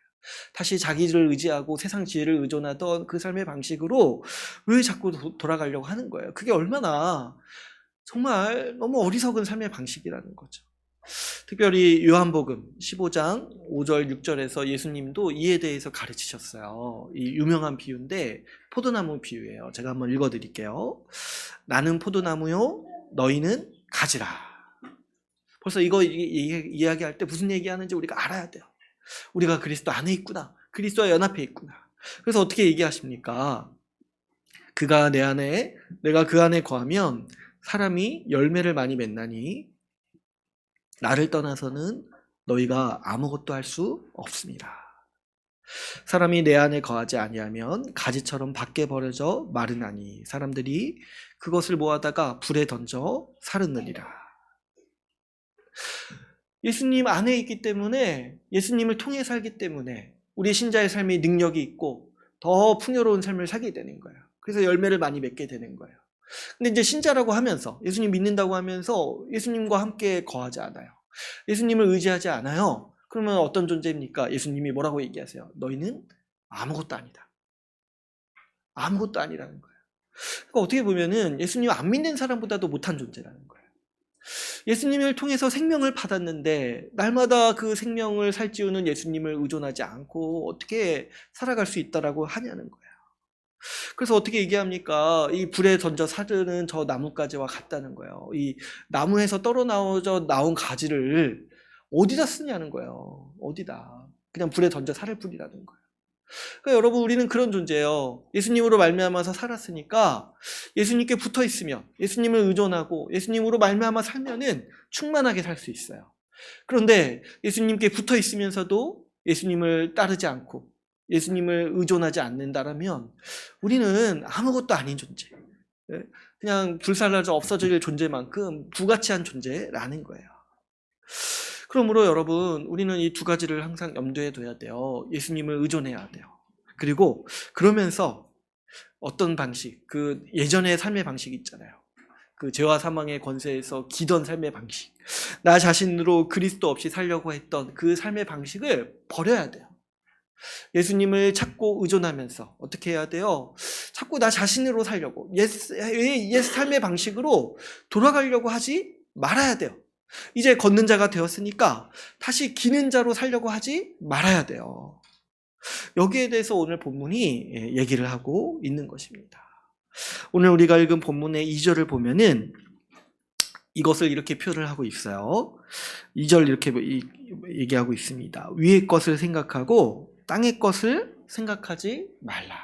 다시 자기를 의지하고 세상 지혜를 의존하던 그 삶의 방식으로 왜 자꾸 돌아가려고 하는 거예요. 그게 얼마나 정말 너무 어리석은 삶의 방식이라는 거죠. 특별히 요한복음 15장 5절 6절에서 예수님도 이에 대해서 가르치셨어요. 이 유명한 비유인데 포도나무 비유예요. 제가 한번 읽어드릴게요. 나는 포도나무요 너희는 가지라. 벌써 이거 이야기할 때 무슨 얘기하는지 우리가 알아야 돼요. 우리가 그리스도 안에 있구나. 그리스도와 연합해 있구나. 그래서 어떻게 얘기하십니까? 그가 내 안에 내가 그 안에 거하면 사람이 열매를 많이 맺나니 나를 떠나서는 너희가 아무것도 할 수 없습니다. 사람이 내 안에 거하지 아니하면 가지처럼 밖에 버려져 마르나니 사람들이 그것을 모아다가 불에 던져 사르느니라. 예수님 안에 있기 때문에, 예수님을 통해 살기 때문에 우리 신자의 삶에 능력이 있고 더 풍요로운 삶을 살게 되는 거예요. 그래서 열매를 많이 맺게 되는 거예요. 근데 이제 신자라고 하면서, 예수님 믿는다고 하면서 예수님과 함께 거하지 않아요. 예수님을 의지하지 않아요. 그러면 어떤 존재입니까? 예수님이 뭐라고 얘기하세요? 너희는 아무것도 아니다. 아무것도 아니라는 거예요. 그러니까 어떻게 보면은 예수님 안 믿는 사람보다도 못한 존재라는 거예요. 예수님을 통해서 생명을 받았는데 날마다 그 생명을 살찌우는 예수님을 의존하지 않고 어떻게 살아갈 수 있다라고 하냐는 거예요. 그래서 어떻게 얘기합니까? 이 불에 던져 사르는 저 나뭇가지와 같다는 거예요. 이 나무에서 떨어나오져 나온 가지를 어디다 쓰냐는 거예요. 어디다. 그냥 불에 던져 사를 뿐이라는 거예요. 그러니까 여러분, 우리는 그런 존재예요. 예수님으로 말미암아서 살았으니까 예수님께 붙어 있으면, 예수님을 의존하고 예수님으로 말미암아 살면은 충만하게 살 수 있어요. 그런데 예수님께 붙어 있으면서도 예수님을 따르지 않고 예수님을 의존하지 않는다라면 우리는 아무것도 아닌 존재, 그냥 불살라져 없어질 존재만큼 부가치한 존재라는 거예요. 그러므로 여러분, 우리는 이 두 가지를 항상 염두에 둬야 돼요. 예수님을 의존해야 돼요. 그리고 그러면서 어떤 방식, 그 예전의 삶의 방식 있잖아요. 그 죄와 사망의 권세에서 기던 삶의 방식, 나 자신으로 그리스도 없이 살려고 했던 그 삶의 방식을 버려야 돼요. 예수님을 찾고 의존하면서 어떻게 해야 돼요? 자꾸 나 자신으로 살려고, 옛 삶의 방식으로 돌아가려고 하지 말아야 돼요. 이제 걷는 자가 되었으니까 다시 기는 자로 살려고 하지 말아야 돼요. 여기에 대해서 오늘 본문이 얘기를 하고 있는 것입니다. 오늘 우리가 읽은 본문의 2절을 보면은 이것을 이렇게 표현을 하고 있어요. 2절 이렇게 얘기하고 있습니다. 위의 것을 생각하고 땅의 것을 생각하지 말라.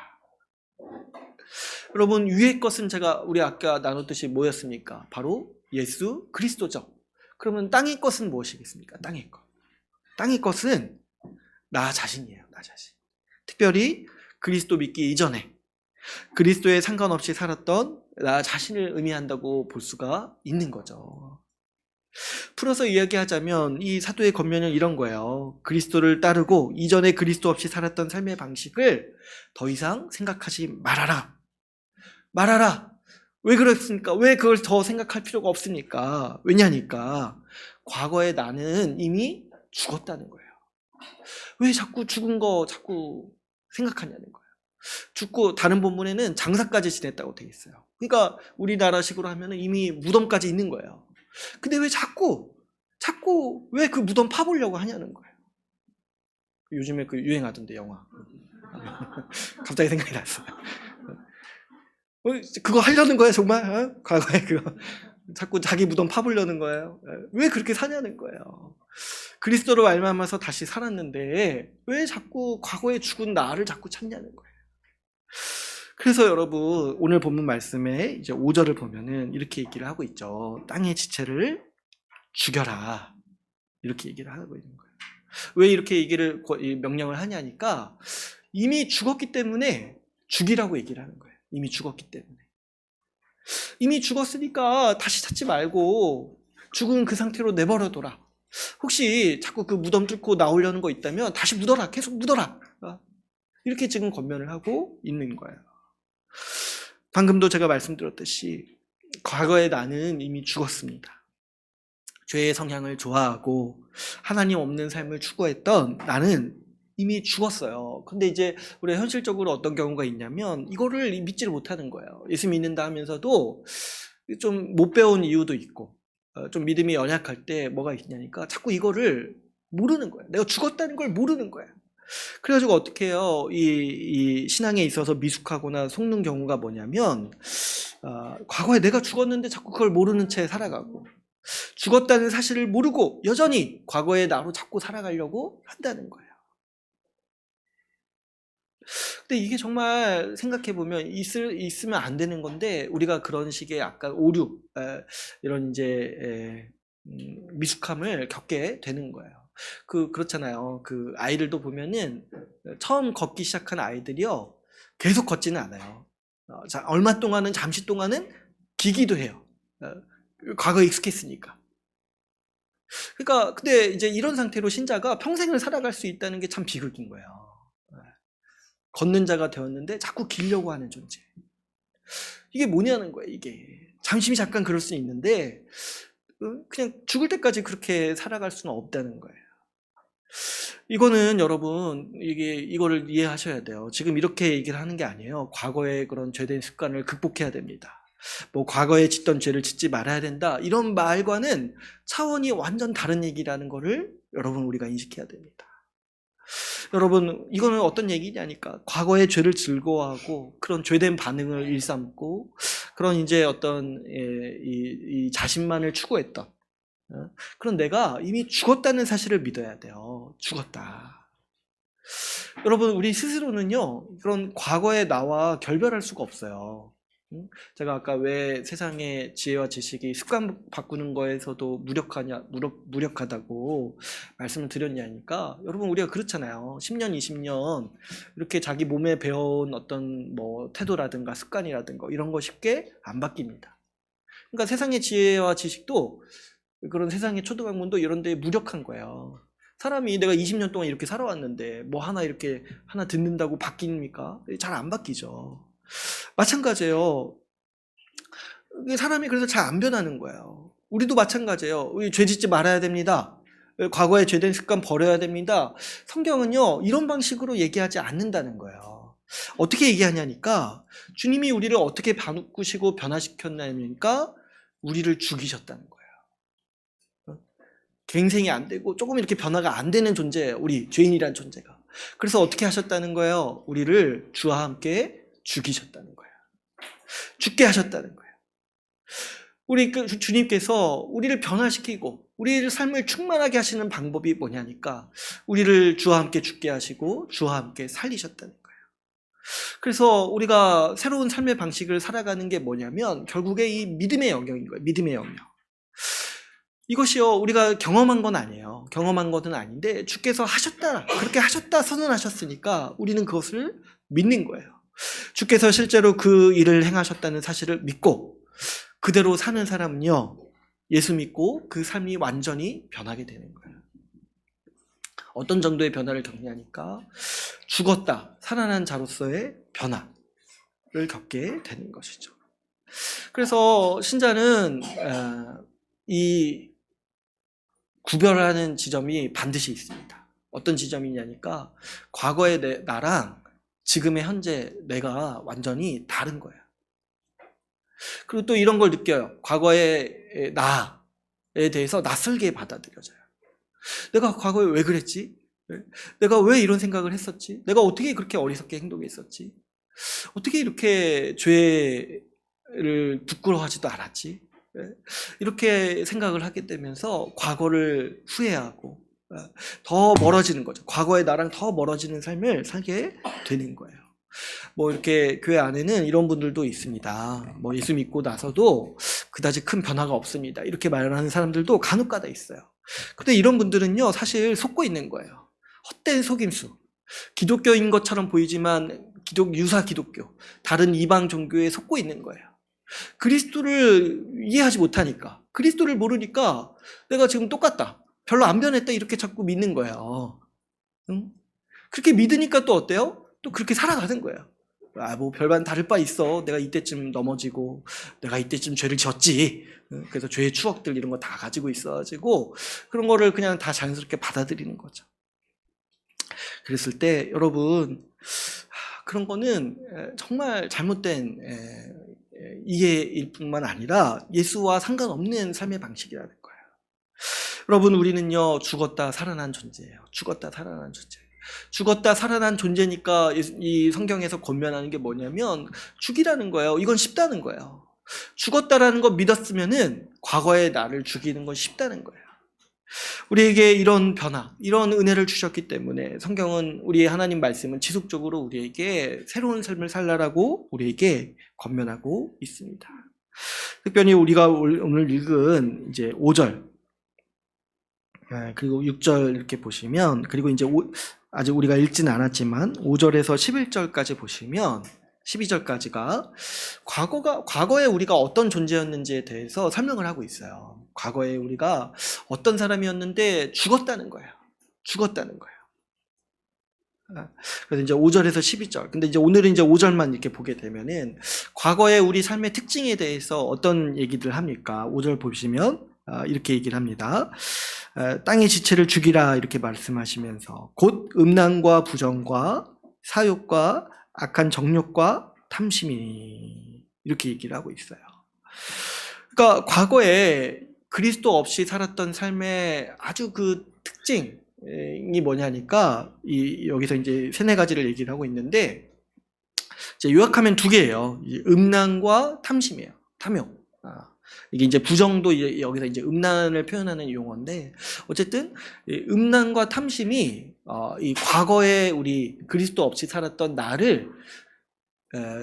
여러분, 위의 것은 우리 아까 나눴듯이 뭐였습니까? 바로 예수 그리스도죠. 그러면 땅의 것은 무엇이겠습니까? 땅의 것. 땅의 것은 나 자신이에요. 나 자신. 특별히 그리스도 믿기 이전에 그리스도에 상관없이 살았던 나 자신을 의미한다고 볼 수가 있는 거죠. 풀어서 이야기하자면 이 사도의 권면은 이런 거예요. 그리스도를 따르고 이전에 그리스도 없이 살았던 삶의 방식을 더 이상 생각하지 말아라. 말아라. 왜 그렇습니까? 왜 그걸 더 생각할 필요가 없습니까? 왜냐니까 과거의 나는 이미 죽었다는 거예요. 왜 자꾸 죽은 거 자꾸 생각하냐는 거예요. 죽고 다른 본문에는 장사까지 지냈다고 되어 있어요. 그러니까 우리나라식으로 하면 이미 무덤까지 있는 거예요. 근데 왜 자꾸 왜 그 무덤 파보려고 하냐는 거예요. 요즘에 그 유행하던데 영화. 갑자기 생각이 났어요. 그거 하려는 거예요, 정말? 과거에 그거. 자꾸 자기 무덤 파보려는 거예요. 왜 그렇게 사냐는 거예요. 그리스도로 말미암아서 다시 살았는데 왜 자꾸 과거에 죽은 나를 자꾸 찾냐는 거예요. 그래서 여러분, 오늘 본문 말씀에 이제 5절을 보면은 이렇게 얘기를 하고 있죠. 땅의 지체를 죽여라. 이렇게 얘기를 하고 있는 거예요. 왜 이렇게 명령을 하냐니까 이미 죽었기 때문에 죽이라고 얘기를 하는 거예요. 이미 죽었기 때문에. 이미 죽었으니까 다시 찾지 말고 죽은 그 상태로 내버려둬라. 혹시 자꾸 그 무덤 뚫고 나오려는 거 있다면 다시 묻어라. 계속 묻어라. 이렇게 지금 권면을 하고 있는 거예요. 방금도 제가 말씀드렸듯이 과거의 나는 이미 죽었습니다. 죄의 성향을 좋아하고 하나님 없는 삶을 추구했던 나는 이미 죽었어요. 근데 이제 우리가 현실적으로 어떤 경우가 있냐면 이거를 믿지를 못하는 거예요. 예수 믿는다 하면서도 좀 못 배운 이유도 있고 좀 믿음이 연약할 때 뭐가 있냐니까 자꾸 이거를 모르는 거예요. 내가 죽었다는 걸 모르는 거예요. 그래가지고 어떻게 해요? 이 신앙에 있어서 미숙하거나 속는 경우가 뭐냐면 과거에 내가 죽었는데 자꾸 그걸 모르는 채 살아가고 죽었다는 사실을 모르고 여전히 과거의 나로 자꾸 살아가려고 한다는 거예요. 근데 이게 정말 생각해보면 있으면 안 되는 건데 우리가 그런 식의 약간 오류 이런 이제 미숙함을 겪게 되는 거예요. 그렇잖아요. 그 아이들도 보면은 처음 걷기 시작한 아이들이요 계속 걷지는 않아요. 자, 얼마 동안은 잠시 동안은 기기도 해요. 과거에 익숙했으니까. 그러니까 근데 이제 이런 상태로 신자가 평생을 살아갈 수 있다는 게 참 비극인 거예요. 걷는 자가 되었는데 자꾸 기려고 하는 존재. 이게 뭐냐는 거예요. 이게 잠시 잠깐 그럴 수 있는데 그냥 죽을 때까지 그렇게 살아갈 수는 없다는 거예요. 이거는 여러분 이거를 이해하셔야 돼요. 지금 이렇게 얘기를 하는 게 아니에요. 과거의 그런 죄된 습관을 극복해야 됩니다. 뭐 과거에 짓던 죄를 짓지 말아야 된다. 이런 말과는 차원이 완전 다른 얘기라는 거를 여러분 우리가 인식해야 됩니다. 여러분 이거는 어떤 얘기냐니까 과거의 죄를 즐거워하고 그런 죄된 반응을 일삼고 그런 이제 어떤 이 자신만을 추구했던 그런 내가 이미 죽었다는 사실을 믿어야 돼요. 죽었다. 여러분 우리 스스로는요 그런 과거의 나와 결별할 수가 없어요. 제가 아까 왜 세상의 지혜와 지식이 습관 바꾸는 거에서도 무력하다고 말씀을 드렸냐니까 여러분 우리가 그렇잖아요. 10년, 20년 이렇게 자기 몸에 배워온 어떤 뭐 태도라든가 습관이라든가 이런 거 쉽게 안 바뀝니다. 그러니까 세상의 지혜와 지식도 그런 세상의 초등학문도 이런 데에 무력한 거예요. 사람이 내가 20년 동안 이렇게 살아왔는데 뭐 이렇게 하나 듣는다고 바뀝니까? 잘 안 바뀌죠. 마찬가지예요. 사람이 그래서 잘 안 변하는 거예요. 우리도 마찬가지예요. 우리 죄 짓지 말아야 됩니다. 과거에 죄된 습관 버려야 됩니다. 성경은요 이런 방식으로 얘기하지 않는다는 거예요. 어떻게 얘기하냐니까 주님이 우리를 어떻게 바꾸시고 변화시켰냐니까 우리를 죽이셨다는 거예요. 갱생이 안 되고 조금 이렇게 변화가 안 되는 존재예요. 우리 죄인이란 존재가. 그래서 어떻게 하셨다는 거예요? 우리를 주와 함께 죽이셨다는 거예요. 죽게 하셨다는 거예요. 우리 주님께서 우리를 변화시키고 우리의 삶을 충만하게 하시는 방법이 뭐냐니까 우리를 주와 함께 죽게 하시고 주와 함께 살리셨다는 거예요. 그래서 우리가 새로운 삶의 방식을 살아가는 게 뭐냐면 결국에 이 믿음의 영역인 거예요. 믿음의 영역. 이것이요 우리가 경험한 건 아니에요. 경험한 것은 아닌데 주께서 하셨다 그렇게 하셨다 선언하셨으니까 우리는 그것을 믿는 거예요. 주께서 실제로 그 일을 행하셨다는 사실을 믿고 그대로 사는 사람은요 예수 믿고 그 삶이 완전히 변하게 되는 거예요. 어떤 정도의 변화를 겪냐니까 죽었다 살아난 자로서의 변화를 겪게 되는 것이죠. 그래서 신자는 이 구별하는 지점이 반드시 있습니다. 어떤 지점이냐니까 과거의 나랑 지금의 현재 내가 완전히 다른 거예요. 그리고 또 이런 걸 느껴요. 과거의 나에 대해서 낯설게 받아들여져요. 내가 과거에 왜 그랬지? 내가 왜 이런 생각을 했었지? 내가 어떻게 그렇게 어리석게 행동했었지? 어떻게 이렇게 죄를 부끄러워하지도 않았지? 이렇게 생각을 하게 되면서 과거를 후회하고 더 멀어지는 거죠. 과거의 나랑 더 멀어지는 삶을 살게 되는 거예요. 뭐 이렇게 교회 안에는 이런 분들도 있습니다. 뭐 예수 믿고 나서도 그다지 큰 변화가 없습니다. 이렇게 말하는 사람들도 간혹가다 있어요. 근데 이런 분들은요 사실 속고 있는 거예요. 헛된 속임수. 기독교인 것처럼 보이지만 유사 기독교, 다른 이방 종교에 속고 있는 거예요. 그리스도를 이해하지 못하니까, 그리스도를 모르니까 내가 지금 똑같다, 별로 안 변했다 이렇게 자꾸 믿는 거예요. 응? 그렇게 믿으니까 또 어때요? 또 그렇게 살아가는 거예요. 뭐 별반 다를 바 있어. 내가 이때쯤 넘어지고 내가 이때쯤 죄를 지었지. 그래서 죄의 추억들 이런 거 다 가지고 있어가지고 그런 거를 그냥 다 자연스럽게 받아들이는 거죠. 그랬을 때 여러분 그런 거는 정말 잘못된 이해일 뿐만 아니라 예수와 상관없는 삶의 방식이라는 거예요. 여러분 우리는요 죽었다 살아난 존재예요. 죽었다 살아난 존재. 죽었다 살아난 존재니까 이 성경에서 권면하는 게 뭐냐면 죽이라는 거예요. 이건 쉽다는 거예요. 죽었다라는 거 믿었으면은 과거의 나를 죽이는 건 쉽다는 거예요. 우리에게 이런 변화, 이런 은혜를 주셨기 때문에 성경은 우리의 하나님 말씀은 지속적으로 우리에게 새로운 삶을 살라라고 우리에게 권면하고 있습니다. 특별히 우리가 오늘 읽은 이제 5절 그리고 6절 이렇게 보시면 그리고 이제 아직 우리가 읽지는 않았지만 5절에서 11절까지 보시면 12절까지가 과거에 우리가 어떤 존재였는지에 대해서 설명을 하고 있어요. 과거에 우리가 어떤 사람이었는데 죽었다는 거예요. 죽었다는 거예요. 그래서 이제 5절에서 12절. 근데 이제 오늘은 이제 5절만 이렇게 보게 되면은 과거에 우리 삶의 특징에 대해서 어떤 얘기들 합니까? 5절 보시면 이렇게 얘기를 합니다. 땅의 지체를 죽이라 이렇게 말씀하시면서 곧 음란과 부정과 사욕과 악한 정욕과 탐심이 이렇게 얘기를 하고 있어요. 그러니까 과거에 그리스도 없이 살았던 삶의 아주 그 특징이 뭐냐니까 여기서 이제 3-4가지를 얘기를 하고 있는데 이제 요약하면 2개예요. 음란과 탐심이에요. 탐욕. 이게 이제 부정도 여기서 이제 음란을 표현하는 용어인데 어쨌든 음란과 탐심이 이 과거에 우리 그리스도 없이 살았던 나를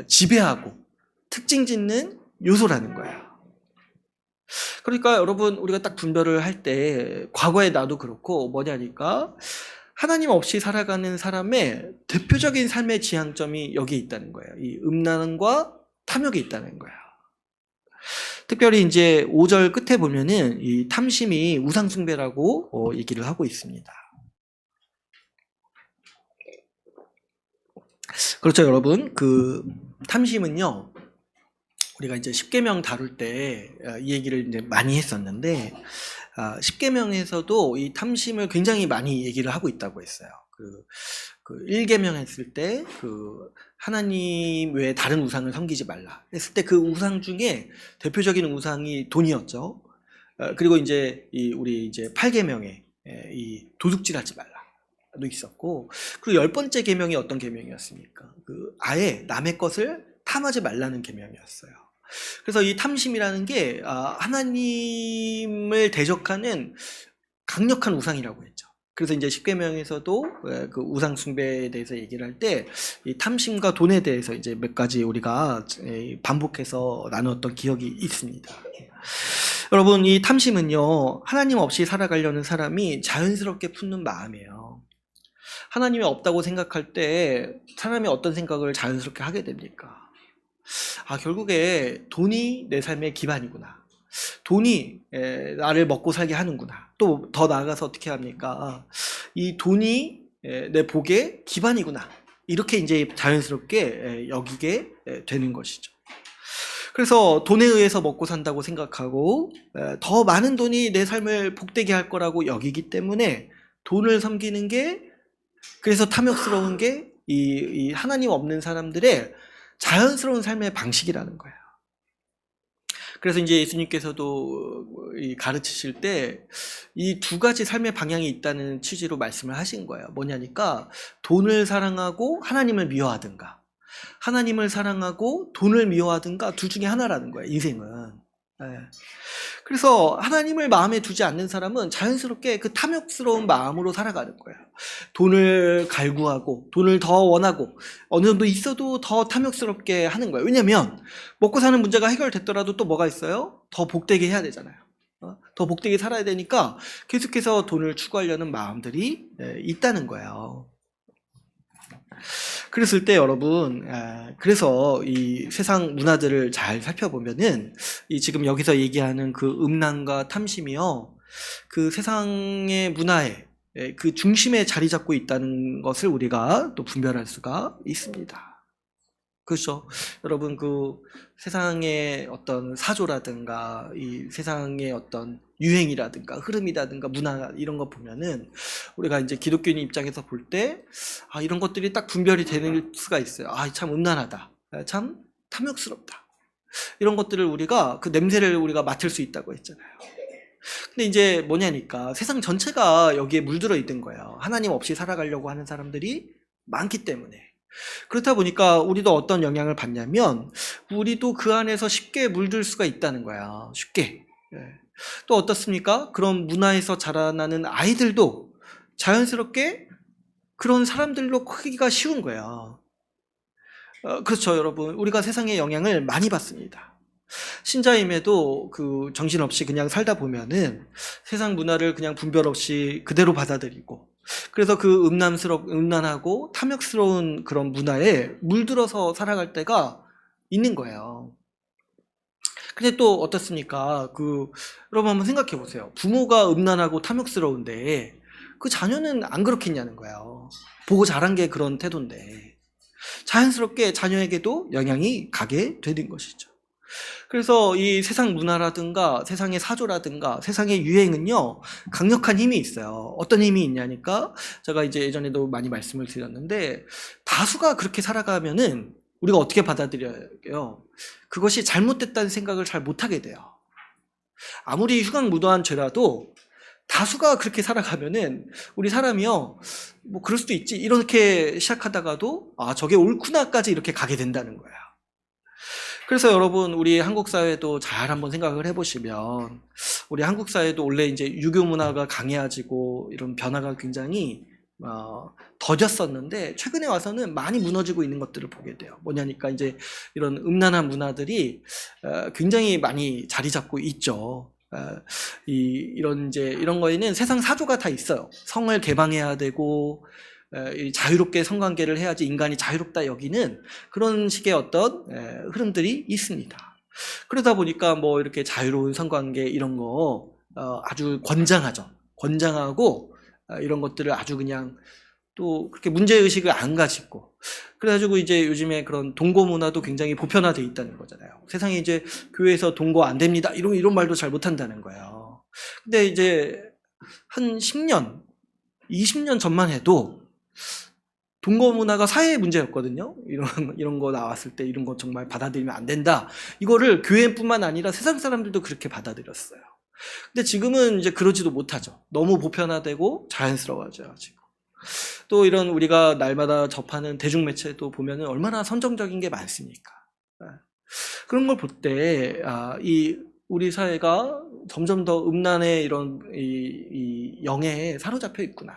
지배하고 특징 짓는 요소라는 거예요. 그러니까 여러분 우리가 딱 분별을 할 때 과거의 나도 그렇고 뭐냐니까 하나님 없이 살아가는 사람의 대표적인 삶의 지향점이 여기에 있다는 거예요. 이 음란과 탐욕이 있다는 거예요. 특별히 이제 5절 끝에 보면은 이 탐심이 우상숭배라고 얘기를 하고 있습니다. 그렇죠, 여러분. 그 탐심은요, 우리가 이제 십계명 다룰 때 이 얘기를 이제 많이 했었는데, 십계명에서도 이 탐심을 굉장히 많이 얘기를 하고 있다고 했어요. 그 1계명 했을 때 하나님 외에 다른 우상을 섬기지 말라 했을 때 그 우상 중에 대표적인 우상이 돈이었죠. 그리고 이제 우리 이제 8계명에 이 도둑질하지 말라도 있었고, 그리고 10번째 계명이 어떤 계명이었습니까? 아예 남의 것을 탐하지 말라는 계명이었어요. 그래서 이 탐심이라는 게 하나님을 대적하는 강력한 우상이라고 했죠. 그래서 이제 십계명에서도 그 우상 숭배에 대해서 얘기를 할 때 이 탐심과 돈에 대해서 이제 몇 가지 우리가 반복해서 나누었던 기억이 있습니다. 여러분 이 탐심은요 하나님 없이 살아가려는 사람이 자연스럽게 품는 마음이에요. 하나님이 없다고 생각할 때 사람이 어떤 생각을 자연스럽게 하게 됩니까? 결국에 돈이 내 삶의 기반이구나. 돈이 나를 먹고 살게 하는구나. 또 더 나아가서 어떻게 합니까? 이 돈이 내 복의 기반이구나. 이렇게 이제 자연스럽게 여기게 되는 것이죠. 그래서 돈에 의해서 먹고 산다고 생각하고 더 많은 돈이 내 삶을 복되게 할 거라고 여기기 때문에 돈을 섬기는 게 그래서 탐욕스러운 게 이 하나님 없는 사람들의 자연스러운 삶의 방식이라는 거예요. 그래서 이제 예수님께서도 가르치실 때 이 2가지 삶의 방향이 있다는 취지로 말씀을 하신 거예요. 뭐냐니까 돈을 사랑하고 하나님을 미워하든가 하나님을 사랑하고 돈을 미워하든가 둘 중에 하나라는 거예요. 인생은. 그래서 하나님을 마음에 두지 않는 사람은 자연스럽게 그 탐욕스러운 마음으로 살아가는 거예요. 돈을 갈구하고 돈을 더 원하고 어느 정도 있어도 더 탐욕스럽게 하는 거예요. 왜냐면 먹고 사는 문제가 해결됐더라도 또 뭐가 있어요? 더 복되게 해야 되잖아요. 더 복되게 살아야 되니까 계속해서 돈을 추구하려는 마음들이 있다는 거예요. 그랬을 때 여러분 그래서 이 세상 문화들을 잘 살펴보면은 지금 여기서 얘기하는 그 음란과 탐심이요 그 세상의 문화에 그 중심에 자리 잡고 있다는 것을 우리가 또 분별할 수가 있습니다. 그렇죠. 여러분 그 세상의 어떤 사조라든가 이 세상의 어떤 유행이라든가 흐름이라든가 문화 이런 거 보면은 우리가 이제 기독교인 입장에서 볼 때 이런 것들이 딱 분별이 되는 수가 있어요. 참 음란하다. 참 탐욕스럽다. 이런 것들을 우리가 그 냄새를 우리가 맡을 수 있다고 했잖아요. 근데 이제 뭐냐니까 세상 전체가 여기에 물들어 있는 거예요. 하나님 없이 살아가려고 하는 사람들이 많기 때문에. 그렇다 보니까 우리도 어떤 영향을 받냐면 우리도 그 안에서 쉽게 물들 수가 있다는 거야. 쉽게. 또 어떻습니까? 그런 문화에서 자라나는 아이들도 자연스럽게 그런 사람들로 크기가 쉬운 거야. 그렇죠, 여러분. 우리가 세상의 영향을 많이 받습니다. 신자임에도 그 정신없이 그냥 살다 보면은 세상 문화를 그냥 분별 없이 그대로 받아들이고, 그래서 그 음란하고 탐욕스러운 그런 문화에 물들어서 살아갈 때가 있는 거예요. 근데 또 어떻습니까? 여러분 한번 생각해 보세요. 부모가 음란하고 탐욕스러운데 그 자녀는 안 그렇겠냐는 거예요. 보고 자란 게 그런 태도인데 자연스럽게 자녀에게도 영향이 가게 되는 것이죠. 그래서 이 세상 문화라든가 세상의 사조라든가 세상의 유행은요, 강력한 힘이 있어요. 어떤 힘이 있냐니까 제가 이제 예전에도 많이 말씀을 드렸는데 다수가 그렇게 살아가면은 우리가 어떻게 받아들여요? 그것이 잘못됐다는 생각을 잘 못하게 돼요. 아무리 흉악무도한 죄라도 다수가 그렇게 살아가면은 우리 사람이요, 뭐 그럴 수도 있지 이렇게 시작하다가도 저게 옳구나까지 이렇게 가게 된다는 거예요. 그래서 여러분 우리 한국 사회도 잘 한번 생각을 해보시면 우리 한국 사회도 원래 이제 유교 문화가 강해지고 이런 변화가 굉장히 더뎠었는데 최근에 와서는 많이 무너지고 있는 것들을 보게 돼요. 뭐냐니까 이제 이런 음란한 문화들이 굉장히 많이 자리 잡고 있죠. 이런 거에는 세상 사조가 다 있어요. 성을 개방해야 되고 자유롭게 성관계를 해야지 인간이 자유롭다 여기는 그런 식의 어떤 흐름들이 있습니다. 그러다 보니까 뭐 이렇게 자유로운 성관계 이런 거 아주 권장하죠. 권장하고 이런 것들을 아주 그냥 또 그렇게 문제의식을 안 가지고 그래가지고 이제 요즘에 그런 동거 문화도 굉장히 보편화되어 있다는 거잖아요. 세상에 이제 교회에서 동거 안 됩니다 이런 말도 잘 못한다는 거예요. 근데 이제 한 10년 20년 전만 해도 동거 문화가 사회의 문제였거든요. 이런 거 나왔을 때 이런 거 정말 받아들이면 안 된다. 이거를 교회뿐만 아니라 세상 사람들도 그렇게 받아들였어요. 근데 지금은 이제 그러지도 못하죠. 너무 보편화되고 자연스러워져가지고. 또 이런 우리가 날마다 접하는 대중매체도 보면은 얼마나 선정적인 게 많습니까? 그런 걸 볼 때, 우리 사회가 점점 더 음란의 이런 이 영해에 사로잡혀 있구나.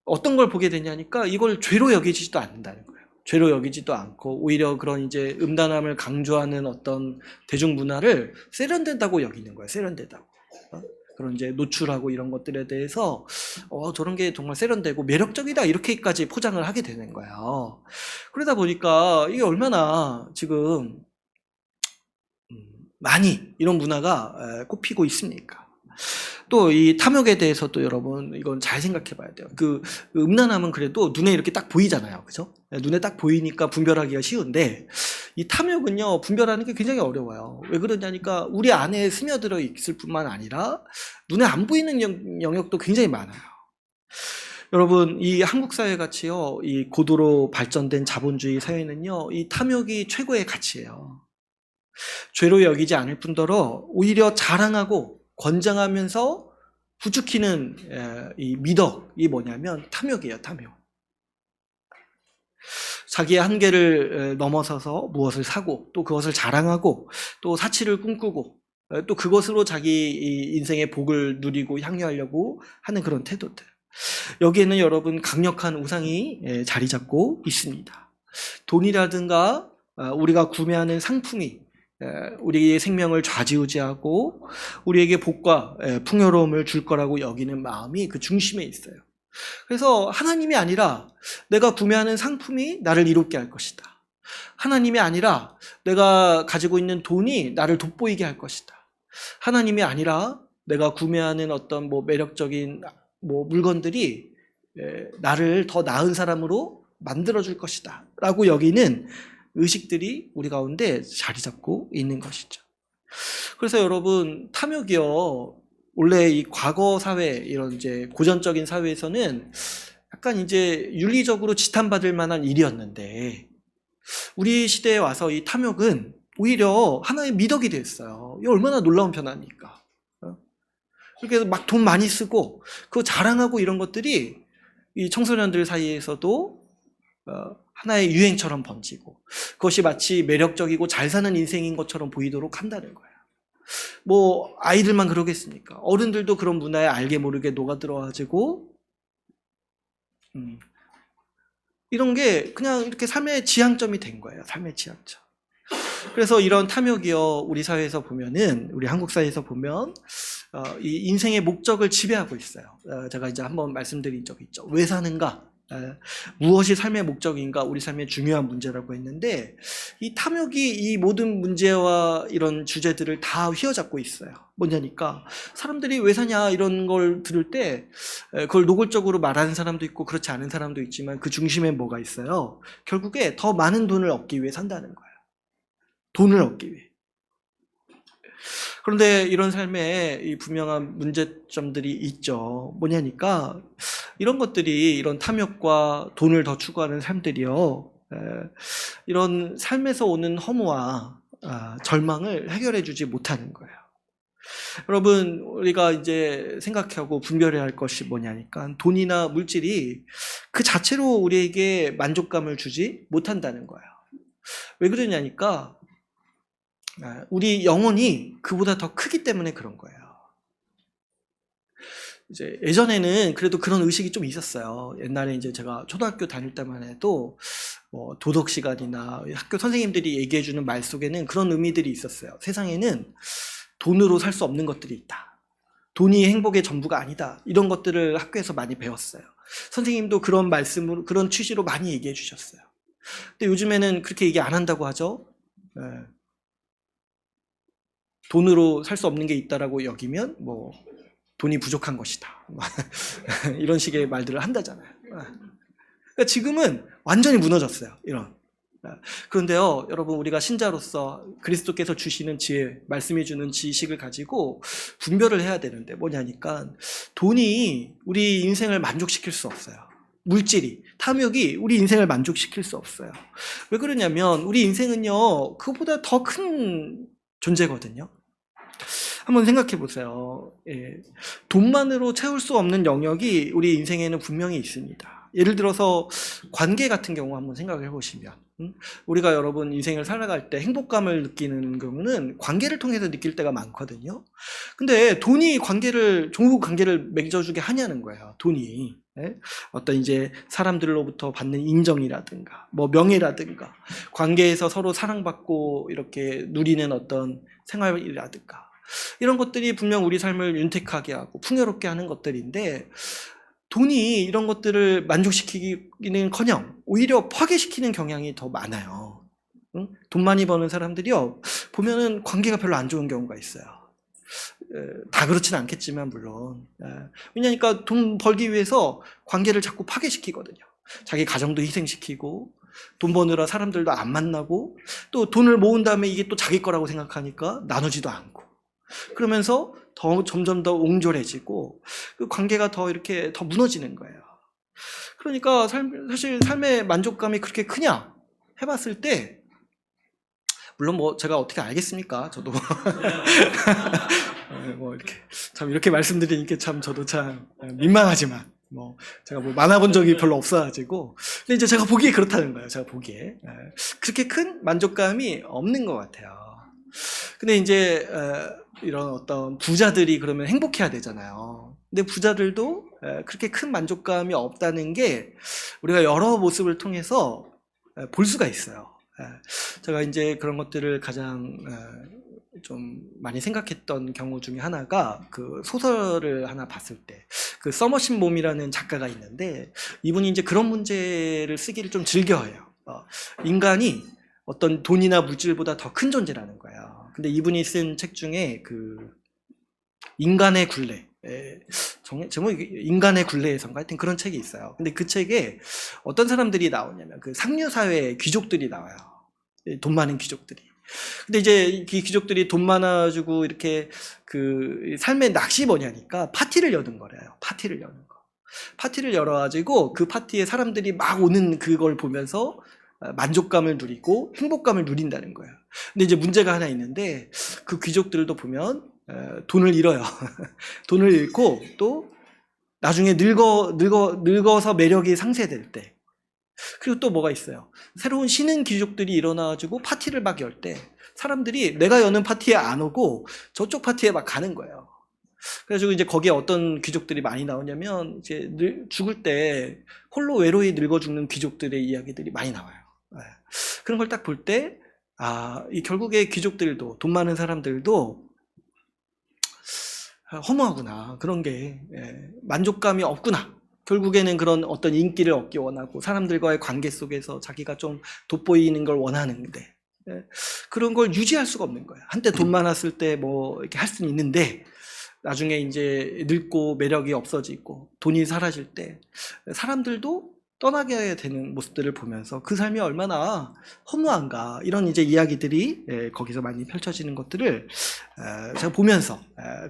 어떤 걸 보게 되냐니까 이걸 죄로 여기지도 않는다는 거예요. 죄로 여기지도 않고 오히려 그런 이제 음란함을 강조하는 어떤 대중문화를 세련된다고 여기는 거예요. 세련되다고. 그런 이제 노출하고 이런 것들에 대해서 저런 게 정말 세련되고 매력적이다 이렇게까지 포장을 하게 되는 거예요. 그러다 보니까 이게 얼마나 지금 많이 이런 문화가 꼽히고 있습니까? 또 이 탐욕에 대해서도 여러분 이건 잘 생각해 봐야 돼요. 그 음란함은 그래도 눈에 이렇게 딱 보이잖아요. 그죠? 눈에 딱 보이니까 분별하기가 쉬운데 이 탐욕은요, 분별하는 게 굉장히 어려워요. 왜 그러냐니까 우리 안에 스며들어 있을 뿐만 아니라 눈에 안 보이는 영역도 굉장히 많아요. 여러분, 이 한국 사회 같이요, 이 고도로 발전된 자본주의 사회는요, 이 탐욕이 최고의 가치예요. 죄로 여기지 않을 뿐더러 오히려 자랑하고 권장하면서 부추기는 이 미덕이 뭐냐면 탐욕이에요. 탐욕. 자기의 한계를 넘어서서 무엇을 사고 또 그것을 자랑하고 또 사치를 꿈꾸고 또 그것으로 자기 인생의 복을 누리고 향유하려고 하는 그런 태도들. 여기에는 여러분 강력한 우상이 자리 잡고 있습니다. 돈이라든가 우리가 구매하는 상품이 우리의 생명을 좌지우지하고 우리에게 복과 풍요로움을 줄 거라고 여기는 마음이 그 중심에 있어요. 그래서 하나님이 아니라 내가 구매하는 상품이 나를 이롭게 할 것이다. 하나님이 아니라 내가 가지고 있는 돈이 나를 돋보이게 할 것이다. 하나님이 아니라 내가 구매하는 어떤 매력적인 물건들이 나를 더 나은 사람으로 만들어줄 것이다 라고 여기는 의식들이 우리 가운데 자리 잡고 있는 것이죠. 그래서 여러분, 탐욕이요, 원래 이 과거 사회, 이런 이제 고전적인 사회에서는 약간 이제 윤리적으로 지탄받을 만한 일이었는데, 우리 시대에 와서 이 탐욕은 오히려 하나의 미덕이 됐어요. 이게 얼마나 놀라운 변화입니까? 그렇게 막 돈 많이 쓰고 그거 자랑하고 이런 것들이 이 청소년들 사이에서도 하나의 유행처럼 번지고, 그것이 마치 매력적이고 잘 사는 인생인 것처럼 보이도록 한다는 거예요. 뭐 아이들만 그러겠습니까? 어른들도 그런 문화에 알게 모르게 녹아들어가지고 이런 게 그냥 이렇게 삶의 지향점이 된 거예요. 삶의 지향점. 그래서 이런 탐욕이요, 우리 사회에서 보면은, 우리 한국 사회에서 보면 이 인생의 목적을 지배하고 있어요. 제가 이제 한번 말씀드린 적이 있죠. 왜 사는가? 무엇이 삶의 목적인가? 우리 삶의 중요한 문제라고 했는데, 이 탐욕이 이 모든 문제와 이런 주제들을 다 휘어잡고 있어요. 뭐냐니까, 사람들이 왜 사냐 이런 걸 들을 때 그걸 노골적으로 말하는 사람도 있고 그렇지 않은 사람도 있지만, 그 중심에 뭐가 있어요? 결국에 더 많은 돈을 얻기 위해 산다는 거예요. 돈을 얻기 위해. 그런데 이런 삶에 이 분명한 문제점들이 있죠. 뭐냐니까, 이런 것들이, 이런 탐욕과 돈을 더 추구하는 삶들이요, 이런 삶에서 오는 허무와 절망을 해결해 주지 못하는 거예요. 여러분, 우리가 이제 생각하고 분별해야 할 것이 뭐냐니까, 돈이나 물질이 그 자체로 우리에게 만족감을 주지 못한다는 거예요. 왜 그러냐니까, 우리 영혼이 그보다 더 크기 때문에 그런 거예요. 이제 예전에는 그래도 그런 의식이 좀 있었어요. 옛날에 이제 제가 초등학교 다닐 때만 해도 도덕 시간이나 학교 선생님들이 얘기해주는 말 속에는 그런 의미들이 있었어요. 세상에는 돈으로 살 수 없는 것들이 있다. 돈이 행복의 전부가 아니다. 이런 것들을 학교에서 많이 배웠어요. 선생님도 그런 말씀으로, 그런 취지로 많이 얘기해 주셨어요. 근데 요즘에는 그렇게 얘기 안 한다고 하죠. 돈으로 살 수 없는 게 있다라고 여기면 뭐 돈이 부족한 것이다. 이런 식의 말들을 한다잖아요. 그러니까 지금은 완전히 무너졌어요. 이런. 그런데요, 여러분, 우리가 신자로서 그리스도께서 주시는 지혜, 말씀해 주는 지식을 가지고 분별을 해야 되는데, 뭐냐니까, 돈이 우리 인생을 만족시킬 수 없어요. 물질이, 탐욕이 우리 인생을 만족시킬 수 없어요. 왜 그러냐면, 우리 인생은요, 그보다 더 큰 존재거든요. 한번 생각해 보세요. 돈만으로 채울 수 없는 영역이 우리 인생에는 분명히 있습니다. 예를 들어서 관계 같은 경우 한번 생각을 해보시면, 우리가 여러분 인생을 살아갈 때 행복감을 느끼는 경우는 관계를 통해서 느낄 때가 많거든요. 근데 돈이 좋은 관계를 맺어주게 하냐는 거예요. 돈이. 어떤 이제 사람들로부터 받는 인정이라든가 뭐 명예라든가 관계에서 서로 사랑받고 이렇게 누리는 어떤 생활이라든가 이런 것들이 분명 우리 삶을 윤택하게 하고 풍요롭게 하는 것들인데, 돈이 이런 것들을 만족시키기는커녕 오히려 파괴시키는 경향이 더 많아요. 돈 많이 버는 사람들이요, 보면은 관계가 별로 안 좋은 경우가 있어요. 다 그렇지는 않겠지만 물론. 왜냐니까 돈 벌기 위해서 관계를 자꾸 파괴시키거든요. 자기 가정도 희생시키고 돈 버느라 사람들도 안 만나고, 또 돈을 모은 다음에 이게 또 자기 거라고 생각하니까 나누지도 않고, 그러면서 점점 더 옹졸해지고 그 관계가 더 이렇게 더 무너지는 거예요. 그러니까 사실 삶의 만족감이 그렇게 크냐 해봤을 때, 물론 뭐 제가 어떻게 알겠습니까? 저도 뭐 이렇게 말씀드리니까 참 저도 참 민망하지만, 뭐 제가 뭐 만나본 적이 별로 없어가지고, 근데 이제 제가 보기에 그렇다는 거예요. 제가 보기에 그렇게 큰 만족감이 없는 것 같아요. 근데 이제 이런 어떤 부자들이 그러면 행복해야 되잖아요. 근데 부자들도 그렇게 큰 만족감이 없다는 게 우리가 여러 모습을 통해서 볼 수가 있어요. 제가 이제 그런 것들을 가장 좀 많이 생각했던 경우 중에 하나가, 그 소설을 하나 봤을 때, 그 서머신 몬이라는 작가가 있는데, 이분이 이제 그런 문제를 쓰기를 좀 즐겨해요. 인간이 어떤 돈이나 물질보다 더 큰 존재라는 거예요. 근데 이분이 쓴 책 중에 그 인간의 굴레, 제목이 인간의 굴레에선가 하여튼 그런 책이 있어요. 근데 그 책에 어떤 사람들이 나오냐면 그 상류사회 귀족들이 나와요. 돈 많은 귀족들이. 근데 이제 이 귀족들이 돈 많아지고 이렇게 그 삶의 낚시 뭐냐니까 파티를 여는 거래요. 파티를 여는 거. 파티를 열어가지고 그 파티에 사람들이 막 오는 그걸 보면서 만족감을 누리고 행복감을 누린다는 거예요. 근데 이제 문제가 하나 있는데 그 귀족들도 보면 돈을 잃어요. 돈을 잃고 또 나중에 늙어서 매력이 상쇄될 때, 그리고 또 뭐가 있어요. 새로운 신흥 귀족들이 일어나가지고 파티를 막 열 때 사람들이 내가 여는 파티에 안 오고 저쪽 파티에 막 가는 거예요. 그래가지고 이제 거기에 어떤 귀족들이 많이 나오냐면 이제 죽을 때 홀로 외로이 늙어 죽는 귀족들의 이야기들이 많이 나와요. 그런 걸 딱 볼 때 이 결국에 귀족들도 돈 많은 사람들도 허무하구나. 그런 게 만족감이 없구나. 결국에는 그런 어떤 인기를 얻기 원하고 사람들과의 관계 속에서 자기가 좀 돋보이는 걸 원하는데 그런 걸 유지할 수가 없는 거예요. 한때 돈 많았을 때 뭐 이렇게 할 수는 있는데 나중에 이제 늙고 매력이 없어지고 돈이 사라질 때 사람들도 떠나게 되는 모습들을 보면서 그 삶이 얼마나 허무한가, 이런 이제 이야기들이 거기서 많이 펼쳐지는 것들을 제가 보면서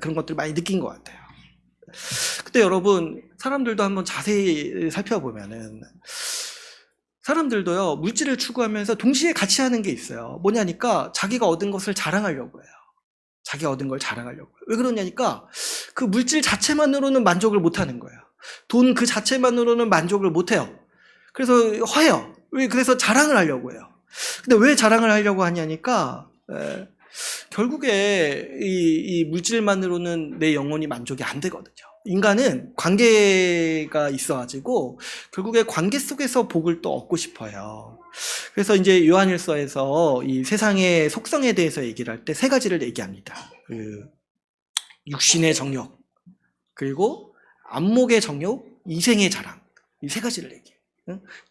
그런 것들을 많이 느낀 것 같아요. 근데 여러분, 사람들도 한번 자세히 살펴보면은 사람들도요, 물질을 추구하면서 동시에 같이 하는 게 있어요. 뭐냐니까 자기가 얻은 것을 자랑하려고 해요. 자기가 얻은 걸 자랑하려고 해요. 왜 그러냐니까 그 물질 자체만으로는 만족을 못 하는 거예요. 돈 그 자체만으로는 만족을 못 해요. 그래서 허해요. 그래서 자랑을 하려고 해요. 근데 왜 자랑을 하려고 하냐니까 결국에 이 물질만으로는 내 영혼이 만족이 안 되거든요. 인간은 관계가 있어가지고 결국에 관계 속에서 복을 또 얻고 싶어요. 그래서 이제 요한일서에서 이 세상의 속성에 대해서 얘기를 할 때 세 가지를 얘기합니다. 그 육신의 정욕, 그리고 안목의 정욕, 이생의 자랑, 이 세 가지를 얘기해요.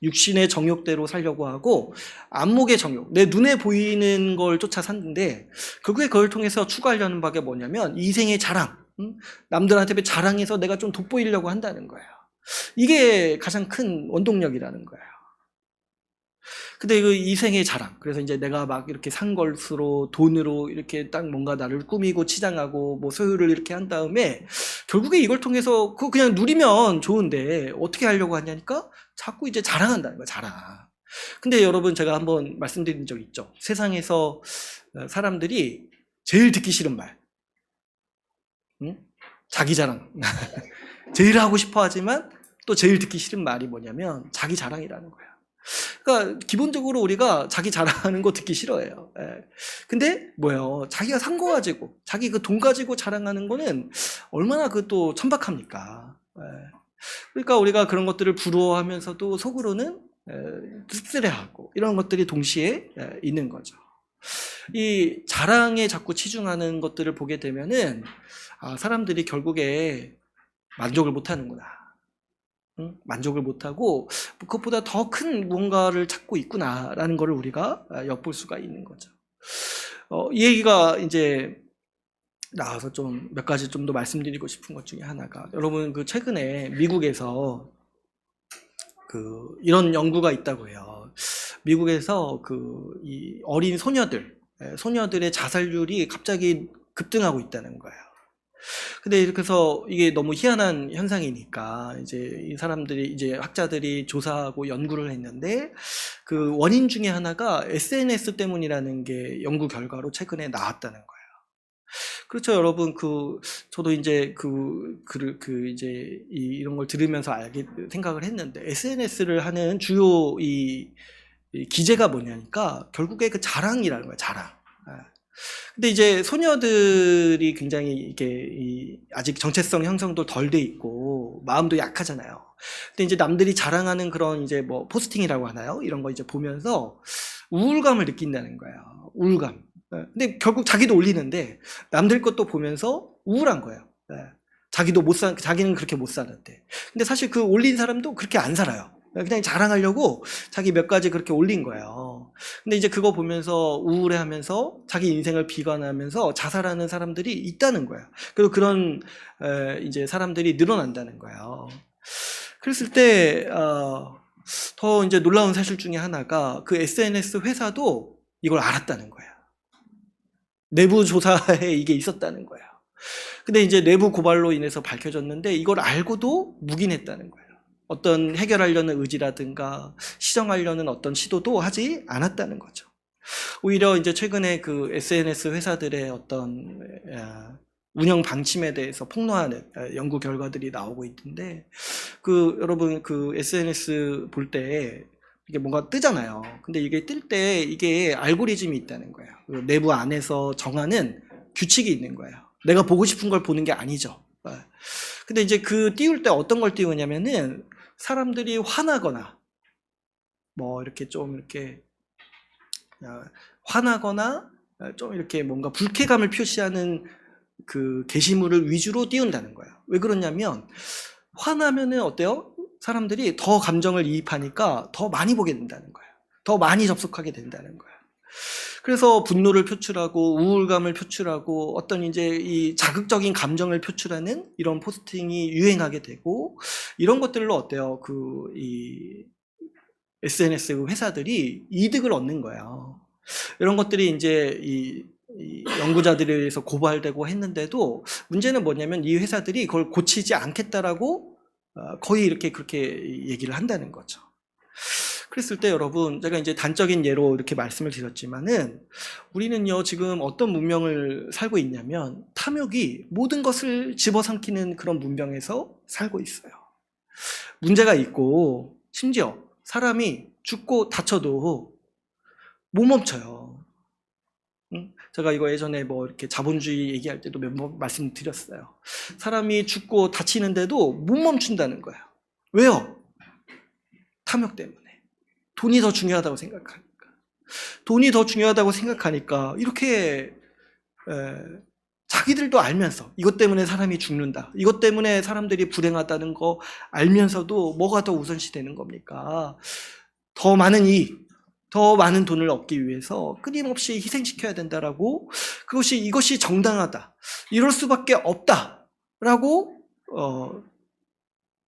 육신의 정욕대로 살려고 하고 안목의 정욕, 내 눈에 보이는 걸 쫓아 샀는데 결국에 그걸 통해서 추구하려는 바가 뭐냐면 이생의 자랑, 남들한테 자랑해서 내가 좀 돋보이려고 한다는 거예요. 이게 가장 큰 원동력이라는 거예요. 근데 그 이생의 자랑, 그래서 이제 내가 막 이렇게 산 것으로 돈으로 이렇게 딱 뭔가 나를 꾸미고 치장하고 뭐 소유를 이렇게 한 다음에 결국에 이걸 통해서 그거 그냥 누리면 좋은데 어떻게 하려고 하냐니까 자꾸 이제 자랑한다는 거야, 자랑. 근데 여러분, 제가 한번 말씀드린 적 있죠. 세상에서 사람들이 제일 듣기 싫은 말, 자기 자랑. 제일 하고 싶어 하지만 또 제일 듣기 싫은 말이 뭐냐면 자기 자랑이라는 거야. 그러니까 기본적으로 우리가 자기 자랑하는 거 듣기 싫어해요. 근데 뭐예요? 자기가 산 거 가지고, 자기 그 돈 가지고 자랑하는 거는 얼마나 그 또 천박합니까? 그러니까 우리가 그런 것들을 부러워하면서도 속으로는 씁쓸해하고 이런 것들이 동시에 있는 거죠. 이 자랑에 자꾸 치중하는 것들을 보게 되면은 사람들이 결국에 만족을 못하는구나. 만족을 못하고 그것보다 더 큰 뭔가를 찾고 있구나라는 것을 우리가 엿볼 수가 있는 거죠. 이 얘기가 이제 나와서 좀 몇 가지 좀 더 말씀드리고 싶은 것 중에 하나가, 여러분 그 최근에 미국에서 이런 연구가 있다고 해요. 미국에서 이 어린 소녀들의 자살률이 갑자기 급등하고 있다는 거예요. 근데 그래서 이게 너무 희한한 현상이니까 이제 이 사람들이, 이제 학자들이 조사하고 연구를 했는데 그 원인 중에 하나가 SNS 때문이라는 게 연구 결과로 최근에 나왔다는 거예요. 그렇죠, 여러분. 저도 이제 이제 이런 걸 들으면서 생각을 했는데, SNS를 하는 주요 이 기제가 뭐냐니까 결국에 그 자랑이라는 거예요, 자랑. 근데 이제 소녀들이 굉장히 이게 아직 정체성 형성도 덜 돼 있고 마음도 약하잖아요. 근데 이제 남들이 자랑하는 그런 이제 뭐 포스팅이라고 하나요? 이런 거 이제 보면서 우울감을 느낀다는 거예요. 우울감. 근데 결국 자기도 올리는데 남들 것도 보면서 우울한 거예요. 자기는 그렇게 못 사는데. 근데 사실 그 올린 사람도 그렇게 안 살아요. 그냥 자랑하려고 자기 몇 가지 그렇게 올린 거예요. 근데 이제 그거 보면서 우울해하면서 자기 인생을 비관하면서 자살하는 사람들이 있다는 거예요. 그리고 그런 이제 사람들이 늘어난다는 거예요. 그랬을 때 더 이제 놀라운 사실 중에 하나가 그 SNS 회사도 이걸 알았다는 거예요. 내부 조사에 이게 있었다는 거예요. 근데 이제 내부 고발로 인해서 밝혀졌는데 이걸 알고도 묵인했다는 거예요. 어떤 해결하려는 의지라든가 시정하려는 어떤 시도도 하지 않았다는 거죠. 오히려 이제 최근에 그 SNS 회사들의 어떤 운영 방침에 대해서 폭로하는 연구 결과들이 나오고 있는데, 여러분 그 SNS 볼 때 이게 뭔가 뜨잖아요. 근데 이게 뜰 때 이게 알고리즘이 있다는 거예요. 내부 안에서 정하는 규칙이 있는 거예요. 내가 보고 싶은 걸 보는 게 아니죠. 근데 이제 그 띄울 때 어떤 걸 띄우냐면은 사람들이 화나거나 뭐 이렇게 좀 이렇게 화나거나 좀 이렇게 뭔가 불쾌감을 표시하는 그 게시물을 위주로 띄운다는 거예요. 왜 그러냐면 화나면은 어때요? 사람들이 더 감정을 이입하니까 더 많이 보게 된다는 거예요. 더 많이 접속하게 된다는 거예요. 그래서 분노를 표출하고 우울감을 표출하고 어떤 이제 이 자극적인 감정을 표출하는 이런 포스팅이 유행하게 되고, 이런 것들로 어때요? 이 SNS 회사들이 이득을 얻는 거예요. 이런 것들이 이제 이 연구자들에 의해서 고발되고 했는데도 문제는 뭐냐면 이 회사들이 그걸 고치지 않겠다라고 거의 이렇게 그렇게 얘기를 한다는 거죠. 그랬을 때 여러분, 제가 이제 단적인 예로 이렇게 말씀을 드렸지만은 우리는요 지금 어떤 문명을 살고 있냐면 탐욕이 모든 것을 집어삼키는 그런 문명에서 살고 있어요. 문제가 있고 심지어 사람이 죽고 다쳐도 못 멈춰요. 제가 이거 예전에 뭐 이렇게 자본주의 얘기할 때도 몇 번 말씀드렸어요. 사람이 죽고 다치는데도 못 멈춘다는 거예요. 왜요? 탐욕 때문에. 돈이 더 중요하다고 생각하니까. 돈이 더 중요하다고 생각하니까 이렇게 자기들도 알면서 이것 때문에 사람이 죽는다, 이것 때문에 사람들이 불행하다는 거 알면서도 뭐가 더 우선시 되는 겁니까? 더 많은 이익, 더 많은 돈을 얻기 위해서 끊임없이 희생시켜야 된다라고, 이것이 정당하다, 이럴 수밖에 없다라고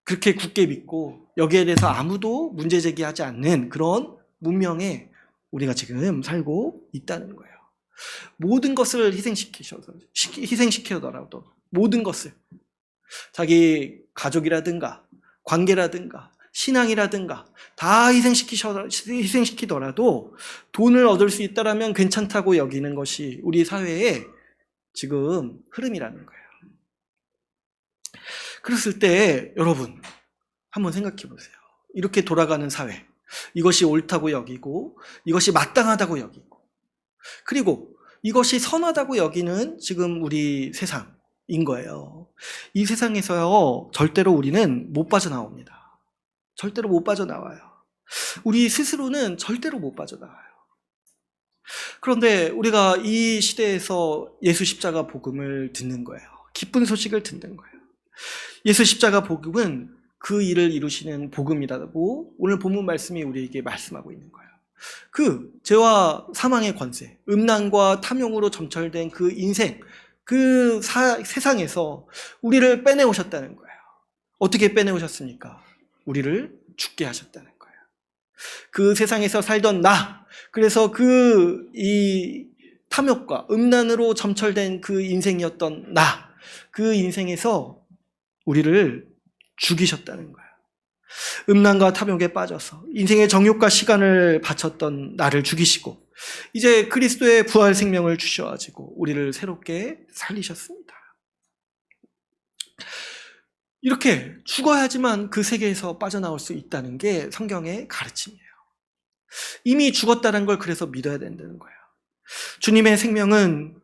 그렇게 굳게 믿고 여기에 대해서 아무도 문제 제기하지 않는 그런 문명에 우리가 지금 살고 있다는 거예요. 모든 것을 희생시키더라도 모든 것을, 자기 가족이라든가 관계라든가 신앙이라든가 다 희생시키더라도 돈을 얻을 수 있다라면 괜찮다고 여기는 것이 우리 사회의 지금 흐름이라는 거예요. 그랬을 때 여러분 한번 생각해 보세요. 이렇게 돌아가는 사회, 이것이 옳다고 여기고 이것이 마땅하다고 여기고 그리고 이것이 선하다고 여기는 지금 우리 세상인 거예요. 이 세상에서요 절대로 우리는 못 빠져나옵니다. 절대로 못 빠져나와요. 우리 스스로는 절대로 못 빠져나와요. 그런데 우리가 이 시대에서 예수 십자가 복음을 듣는 거예요. 기쁜 소식을 듣는 거예요. 예수 십자가 복음은 그 일을 이루시는 복음이라고 오늘 본문 말씀이 우리에게 말씀하고 있는 거예요. 그 죄와 사망의 권세, 음란과 탐욕으로 점철된 그 인생, 그 세상에서 우리를 빼내오셨다는 거예요. 어떻게 빼내오셨습니까? 우리를 죽게 하셨다는 거예요. 그 세상에서 살던 나, 그래서 이 탐욕과 음란으로 점철된 그 인생이었던 나, 그 인생에서 우리를 죽이셨다는 거예요. 음란과 탐욕에 빠져서 인생의 정욕과 시간을 바쳤던 나를 죽이시고 이제 그리스도의 부활 생명을 주셔가지고 우리를 새롭게 살리셨습니다. 이렇게 죽어야지만 그 세계에서 빠져나올 수 있다는 게 성경의 가르침이에요. 이미 죽었다는 걸 그래서 믿어야 된다는 거예요. 주님의 생명은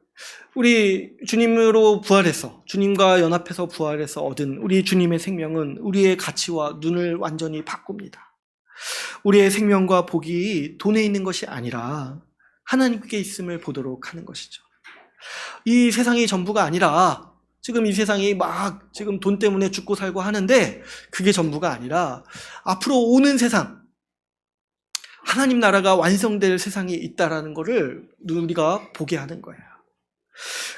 우리 주님으로 부활해서, 주님과 연합해서 부활해서 얻은 우리 주님의 생명은 우리의 가치와 눈을 완전히 바꿉니다. 우리의 생명과 복이 돈에 있는 것이 아니라 하나님께 있음을 보도록 하는 것이죠. 이 세상이 전부가 아니라 지금 이 세상이 막 지금 돈 때문에 죽고 살고 하는데 그게 전부가 아니라 앞으로 오는 세상, 하나님 나라가 완성될 세상이 있다라는 것을 우리가 보게 하는 거예요.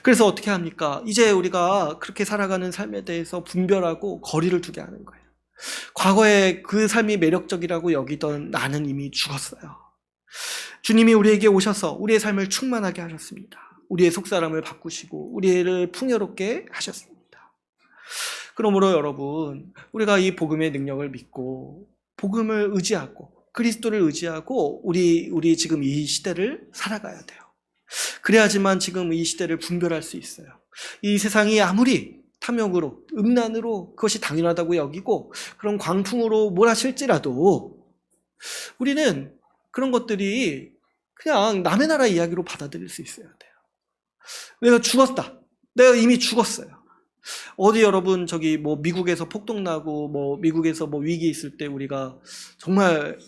그래서 어떻게 합니까? 이제 우리가 그렇게 살아가는 삶에 대해서 분별하고 거리를 두게 하는 거예요. 과거에 그 삶이 매력적이라고 여기던 나는 이미 죽었어요. 주님이 우리에게 오셔서 우리의 삶을 충만하게 하셨습니다. 우리의 속사람을 바꾸시고 우리를 풍요롭게 하셨습니다. 그러므로 여러분, 우리가 이 복음의 능력을 믿고 복음을 의지하고 그리스도를 의지하고 우리 지금 이 시대를 살아가야 돼요. 그래야지만 지금 이 시대를 분별할 수 있어요. 이 세상이 아무리 탐욕으로, 음란으로 그것이 당연하다고 여기고 그런 광풍으로 몰아칠지라도 우리는 그런 것들이 그냥 남의 나라 이야기로 받아들일 수 있어야 돼요. 내가 죽었다. 내가 이미 죽었어요. 어디 여러분 저기 뭐 미국에서 폭동 나고 뭐 미국에서 뭐 위기 있을 때 우리가 정말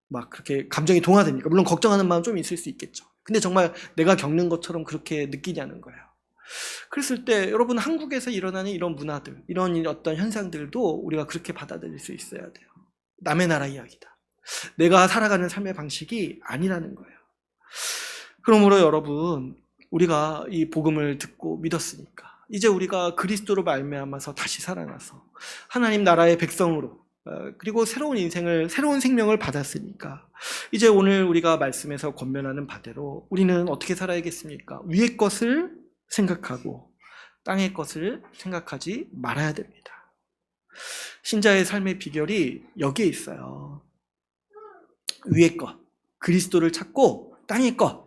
막 그렇게 감정이 동화됩니까? 물론 걱정하는 마음 좀 있을 수 있겠죠. 근데 정말 내가 겪는 것처럼 그렇게 느끼냐는 거예요. 그랬을 때 여러분 한국에서 일어나는 이런 문화들, 이런 어떤 현상들도 우리가 그렇게 받아들일 수 있어야 돼요. 남의 나라 이야기다. 내가 살아가는 삶의 방식이 아니라는 거예요. 그러므로 여러분, 우리가 이 복음을 듣고 믿었으니까 이제 우리가 그리스도로 말미암아서 다시 살아나서 하나님 나라의 백성으로 그리고 새로운 인생을, 새로운 생명을 받았으니까 이제 오늘 우리가 말씀에서 권면하는 바대로 우리는 어떻게 살아야겠습니까? 위의 것을 생각하고 땅의 것을 생각하지 말아야 됩니다. 신자의 삶의 비결이 여기에 있어요. 위의 것, 그리스도를 찾고 땅의 것,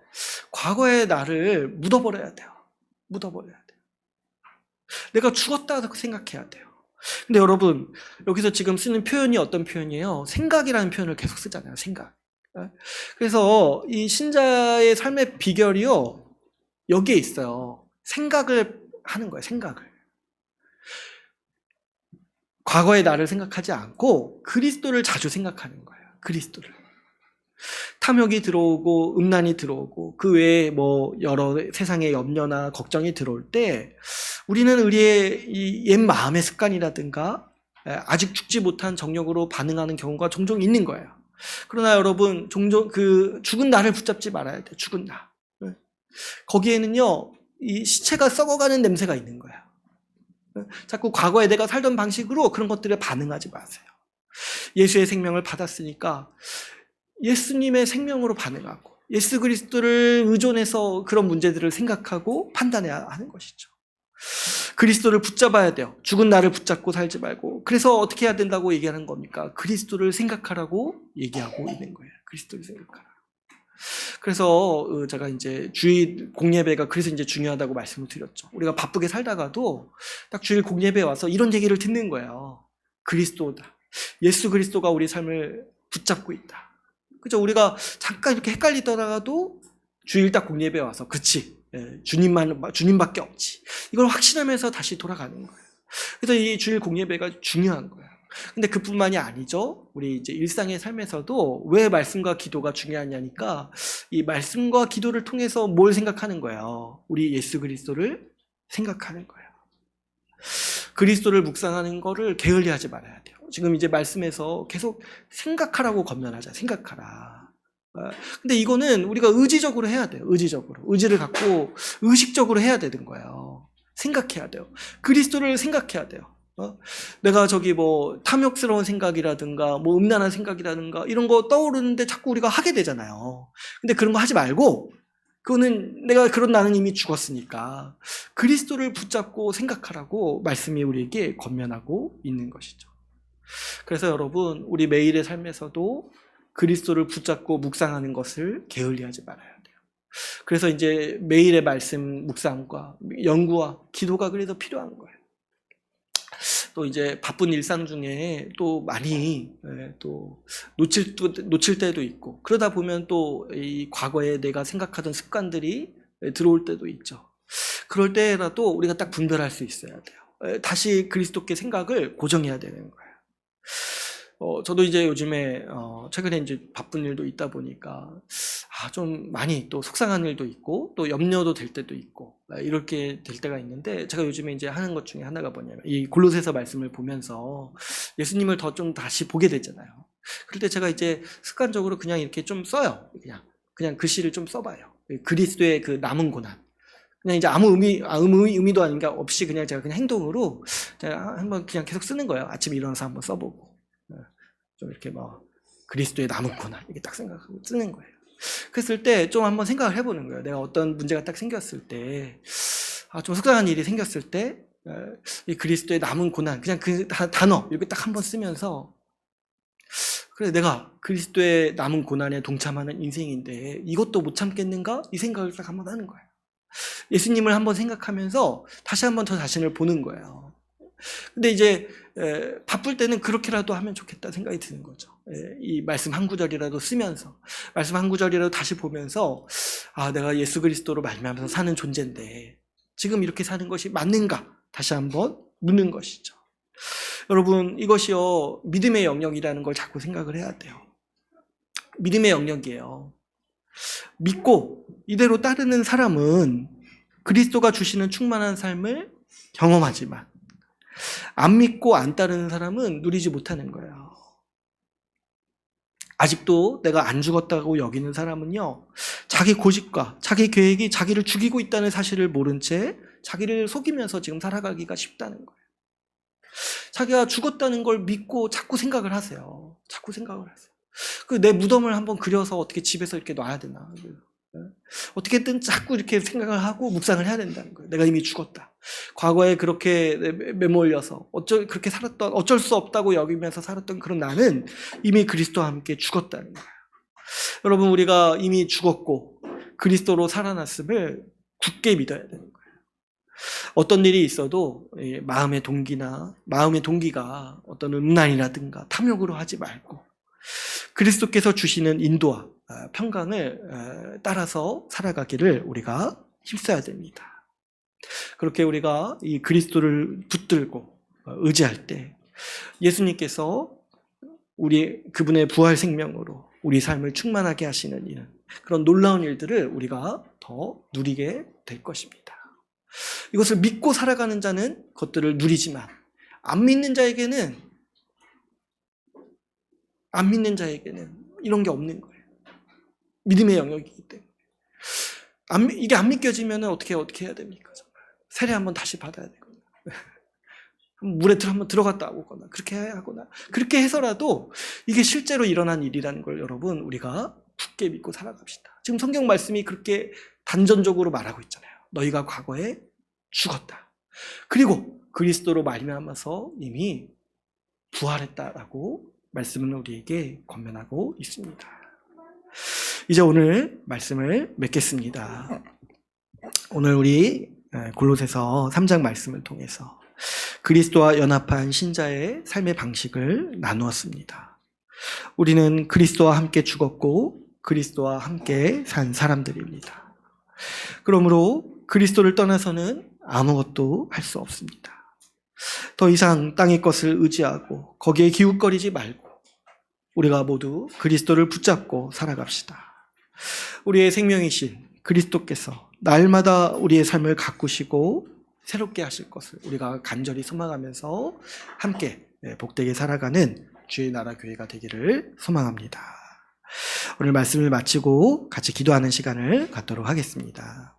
과거의 나를 묻어버려야 돼요. 묻어버려야 돼요. 내가 죽었다고 생각해야 돼요. 근데 여러분, 여기서 지금 쓰는 표현이 어떤 표현이에요? 생각이라는 표현을 계속 쓰잖아요. 생각. 그래서 이 신자의 삶의 비결이요, 여기에 있어요. 생각을 하는 거예요. 생각을. 과거의 나를 생각하지 않고 그리스도를 자주 생각하는 거예요. 그리스도를. 탐욕이 들어오고 음란이 들어오고 그 외에 뭐 여러 세상의 염려나 걱정이 들어올 때 우리는 우리의 이 옛 마음의 습관이라든가 아직 죽지 못한 정욕으로 반응하는 경우가 종종 있는 거예요. 그러나 여러분, 종종 그 죽은 나를 붙잡지 말아야 돼요. 죽은 나. 거기에는요, 이 시체가 썩어가는 냄새가 있는 거예요. 자꾸 과거에 내가 살던 방식으로 그런 것들에 반응하지 마세요. 예수의 생명을 받았으니까 예수님의 생명으로 반응하고 예수 그리스도를 의존해서 그런 문제들을 생각하고 판단해야 하는 것이죠. 그리스도를 붙잡아야 돼요. 죽은 나를 붙잡고 살지 말고. 그래서 어떻게 해야 된다고 얘기하는 겁니까? 그리스도를 생각하라고 얘기하고 있는 거예요. 그리스도를 생각하라. 그래서 제가 이제 주일 공예배가 그래서 이제 중요하다고 말씀을 드렸죠. 우리가 바쁘게 살다가도 딱 주일 공예배에 와서 이런 얘기를 듣는 거예요. 그리스도다. 예수 그리스도가 우리 삶을 붙잡고 있다. 그죠? 우리가 잠깐 이렇게 헷갈리더라도 주일 딱 공예배에 와서 그치, 주님밖에 없지. 이걸 확신하면서 다시 돌아가는 거예요. 그래서 이 주일 공예배가 중요한 거예요. 근데 그뿐만이 아니죠. 우리 이제 일상의 삶에서도 왜 말씀과 기도가 중요하냐니까 이 말씀과 기도를 통해서 뭘 생각하는 거예요? 우리 예수 그리스도를 생각하는 거예요. 그리스도를 묵상하는 거를 게을리하지 말아야 돼요. 지금 이제 말씀에서 계속 생각하라고 권면하자. 생각하라. 근데 이거는 우리가 의지적으로 해야 돼요. 의지적으로. 의지를 갖고 의식적으로 해야 되는 거예요. 생각해야 돼요. 그리스도를 생각해야 돼요. 내가 저기 뭐 탐욕스러운 생각이라든가 뭐 음란한 생각이라든가 이런 거 떠오르는데 자꾸 우리가 하게 되잖아요. 근데 그런 거 하지 말고 그거는 내가 그런 나는 이미 죽었으니까 그리스도를 붙잡고 생각하라고 말씀이 우리에게 권면하고 있는 것이죠. 그래서 여러분, 우리 매일의 삶에서도 그리스도를 붙잡고 묵상하는 것을 게을리하지 말아야 돼요. 그래서 이제 매일의 말씀 묵상과 연구와 기도가 그래도 필요한 거예요. 또 이제 바쁜 일상 중에 또 많이 또 놓칠 때도 있고, 그러다 보면 또 이 과거에 내가 생각하던 습관들이 들어올 때도 있죠. 그럴 때라도 우리가 딱 분별할 수 있어야 돼요. 다시 그리스도께 생각을 고정해야 되는 거예요. 저도 이제 요즘에 최근에 이제 바쁜 일도 있다 보니까 좀 많이 또 속상한 일도 있고 또 염려도 될 때도 있고 이렇게 될 때가 있는데, 제가 요즘에 이제 하는 것 중에 하나가 뭐냐면 이 골로새서 말씀을 보면서 예수님을 더 좀 다시 보게 되잖아요. 그럴 때 제가 이제 습관적으로 그냥 이렇게 좀 써요. 그냥 글씨를 좀 써봐요. 그리스도의 그 남은 고난. 그냥 이제 아무 의미도 아닌 게 없이 그냥 제가 그냥 행동으로 제가 한번 그냥 계속 쓰는 거예요. 아침에 일어나서 한번 써보고. 좀 이렇게 그리스도의 남은 고난 이렇게 딱 생각하고 쓰는 거예요. 그랬을 때 좀 한번 생각을 해보는 거예요. 내가 어떤 문제가 딱 생겼을 때, 좀 속상한 일이 생겼을 때, 이 그리스도의 남은 고난, 그냥 그 단어 이렇게 딱 한번 쓰면서, 그래, 내가 그리스도의 남은 고난에 동참하는 인생인데 이것도 못 참겠는가? 이 생각을 딱 한번 하는 거예요. 예수님을 한번 생각하면서 다시 한번 저 자신을 보는 거예요. 근데 이제 바쁠 때는 그렇게라도 하면 좋겠다 생각이 드는 거죠. 이 말씀 한 구절이라도 쓰면서, 말씀 한 구절이라도 다시 보면서, 내가 예수 그리스도로 말미암아서 사는 존재인데 지금 이렇게 사는 것이 맞는가? 다시 한번 묻는 것이죠. 여러분, 이것이요 믿음의 영역이라는 걸 자꾸 생각을 해야 돼요. 믿음의 영역이에요. 믿고 이대로 따르는 사람은 그리스도가 주시는 충만한 삶을 경험하지만, 안 믿고 안 따르는 사람은 누리지 못하는 거예요. 아직도 내가 안 죽었다고 여기는 사람은요, 자기 고집과 자기 계획이 자기를 죽이고 있다는 사실을 모른 채 자기를 속이면서 지금 살아가기가 쉽다는 거예요. 자기가 죽었다는 걸 믿고 자꾸 생각을 하세요. 자꾸 생각을 하세요. 내 무덤을 한번 그려서 어떻게 집에서 이렇게 놔야 되나. 어떻게든 자꾸 이렇게 생각을 하고 묵상을 해야 된다는 거예요. 내가 이미 죽었다. 과거에 그렇게 매몰려서 그렇게 살았던, 어쩔 수 없다고 여기면서 살았던 그런 나는 이미 그리스도와 함께 죽었다는 거예요. 여러분, 우리가 이미 죽었고 그리스도로 살아났음을 굳게 믿어야 되는 거예요. 어떤 일이 있어도 마음의 동기가 어떤 음란이라든가 탐욕으로 하지 말고 그리스도께서 주시는 인도와 평강을 따라서 살아가기를 우리가 힘써야 됩니다. 그렇게 우리가 이 그리스도를 붙들고 의지할 때 예수님께서 그분의 부활 생명으로 우리 삶을 충만하게 하시는 이런 그런 놀라운 일들을 우리가 더 누리게 될 것입니다. 이것을 믿고 살아가는 자는 그것들을 누리지만 안 믿는 자에게는 이런 게 없는 거예요. 믿음의 영역이기 때문에. 이게 안 믿겨지면 어떻게 해야 됩니까? 정말. 세례 한번 다시 받아야 되거나 물에 한번 들어갔다 오거나 그렇게 해야 하거나, 그렇게 해서라도 이게 실제로 일어난 일이라는 걸 여러분 우리가 굳게 믿고 살아갑시다. 지금 성경 말씀이 그렇게 단전적으로 말하고 있잖아요. 너희가 과거에 죽었다. 그리고 그리스도로 말미암아서 이미 부활했다라고 말씀은 우리에게 권면하고 있습니다. 이제 오늘 말씀을 맺겠습니다. 오늘 우리 골로새서 3장 말씀을 통해서 그리스도와 연합한 신자의 삶의 방식을 나누었습니다. 우리는 그리스도와 함께 죽었고 그리스도와 함께 산 사람들입니다. 그러므로 그리스도를 떠나서는 아무것도 할 수 없습니다. 더 이상 땅의 것을 의지하고 거기에 기웃거리지 말고 우리가 모두 그리스도를 붙잡고 살아갑시다. 우리의 생명이신 그리스도께서 날마다 우리의 삶을 가꾸시고 새롭게 하실 것을 우리가 간절히 소망하면서 함께 복되게 살아가는 주의 나라 교회가 되기를 소망합니다. 오늘 말씀을 마치고 같이 기도하는 시간을 갖도록 하겠습니다.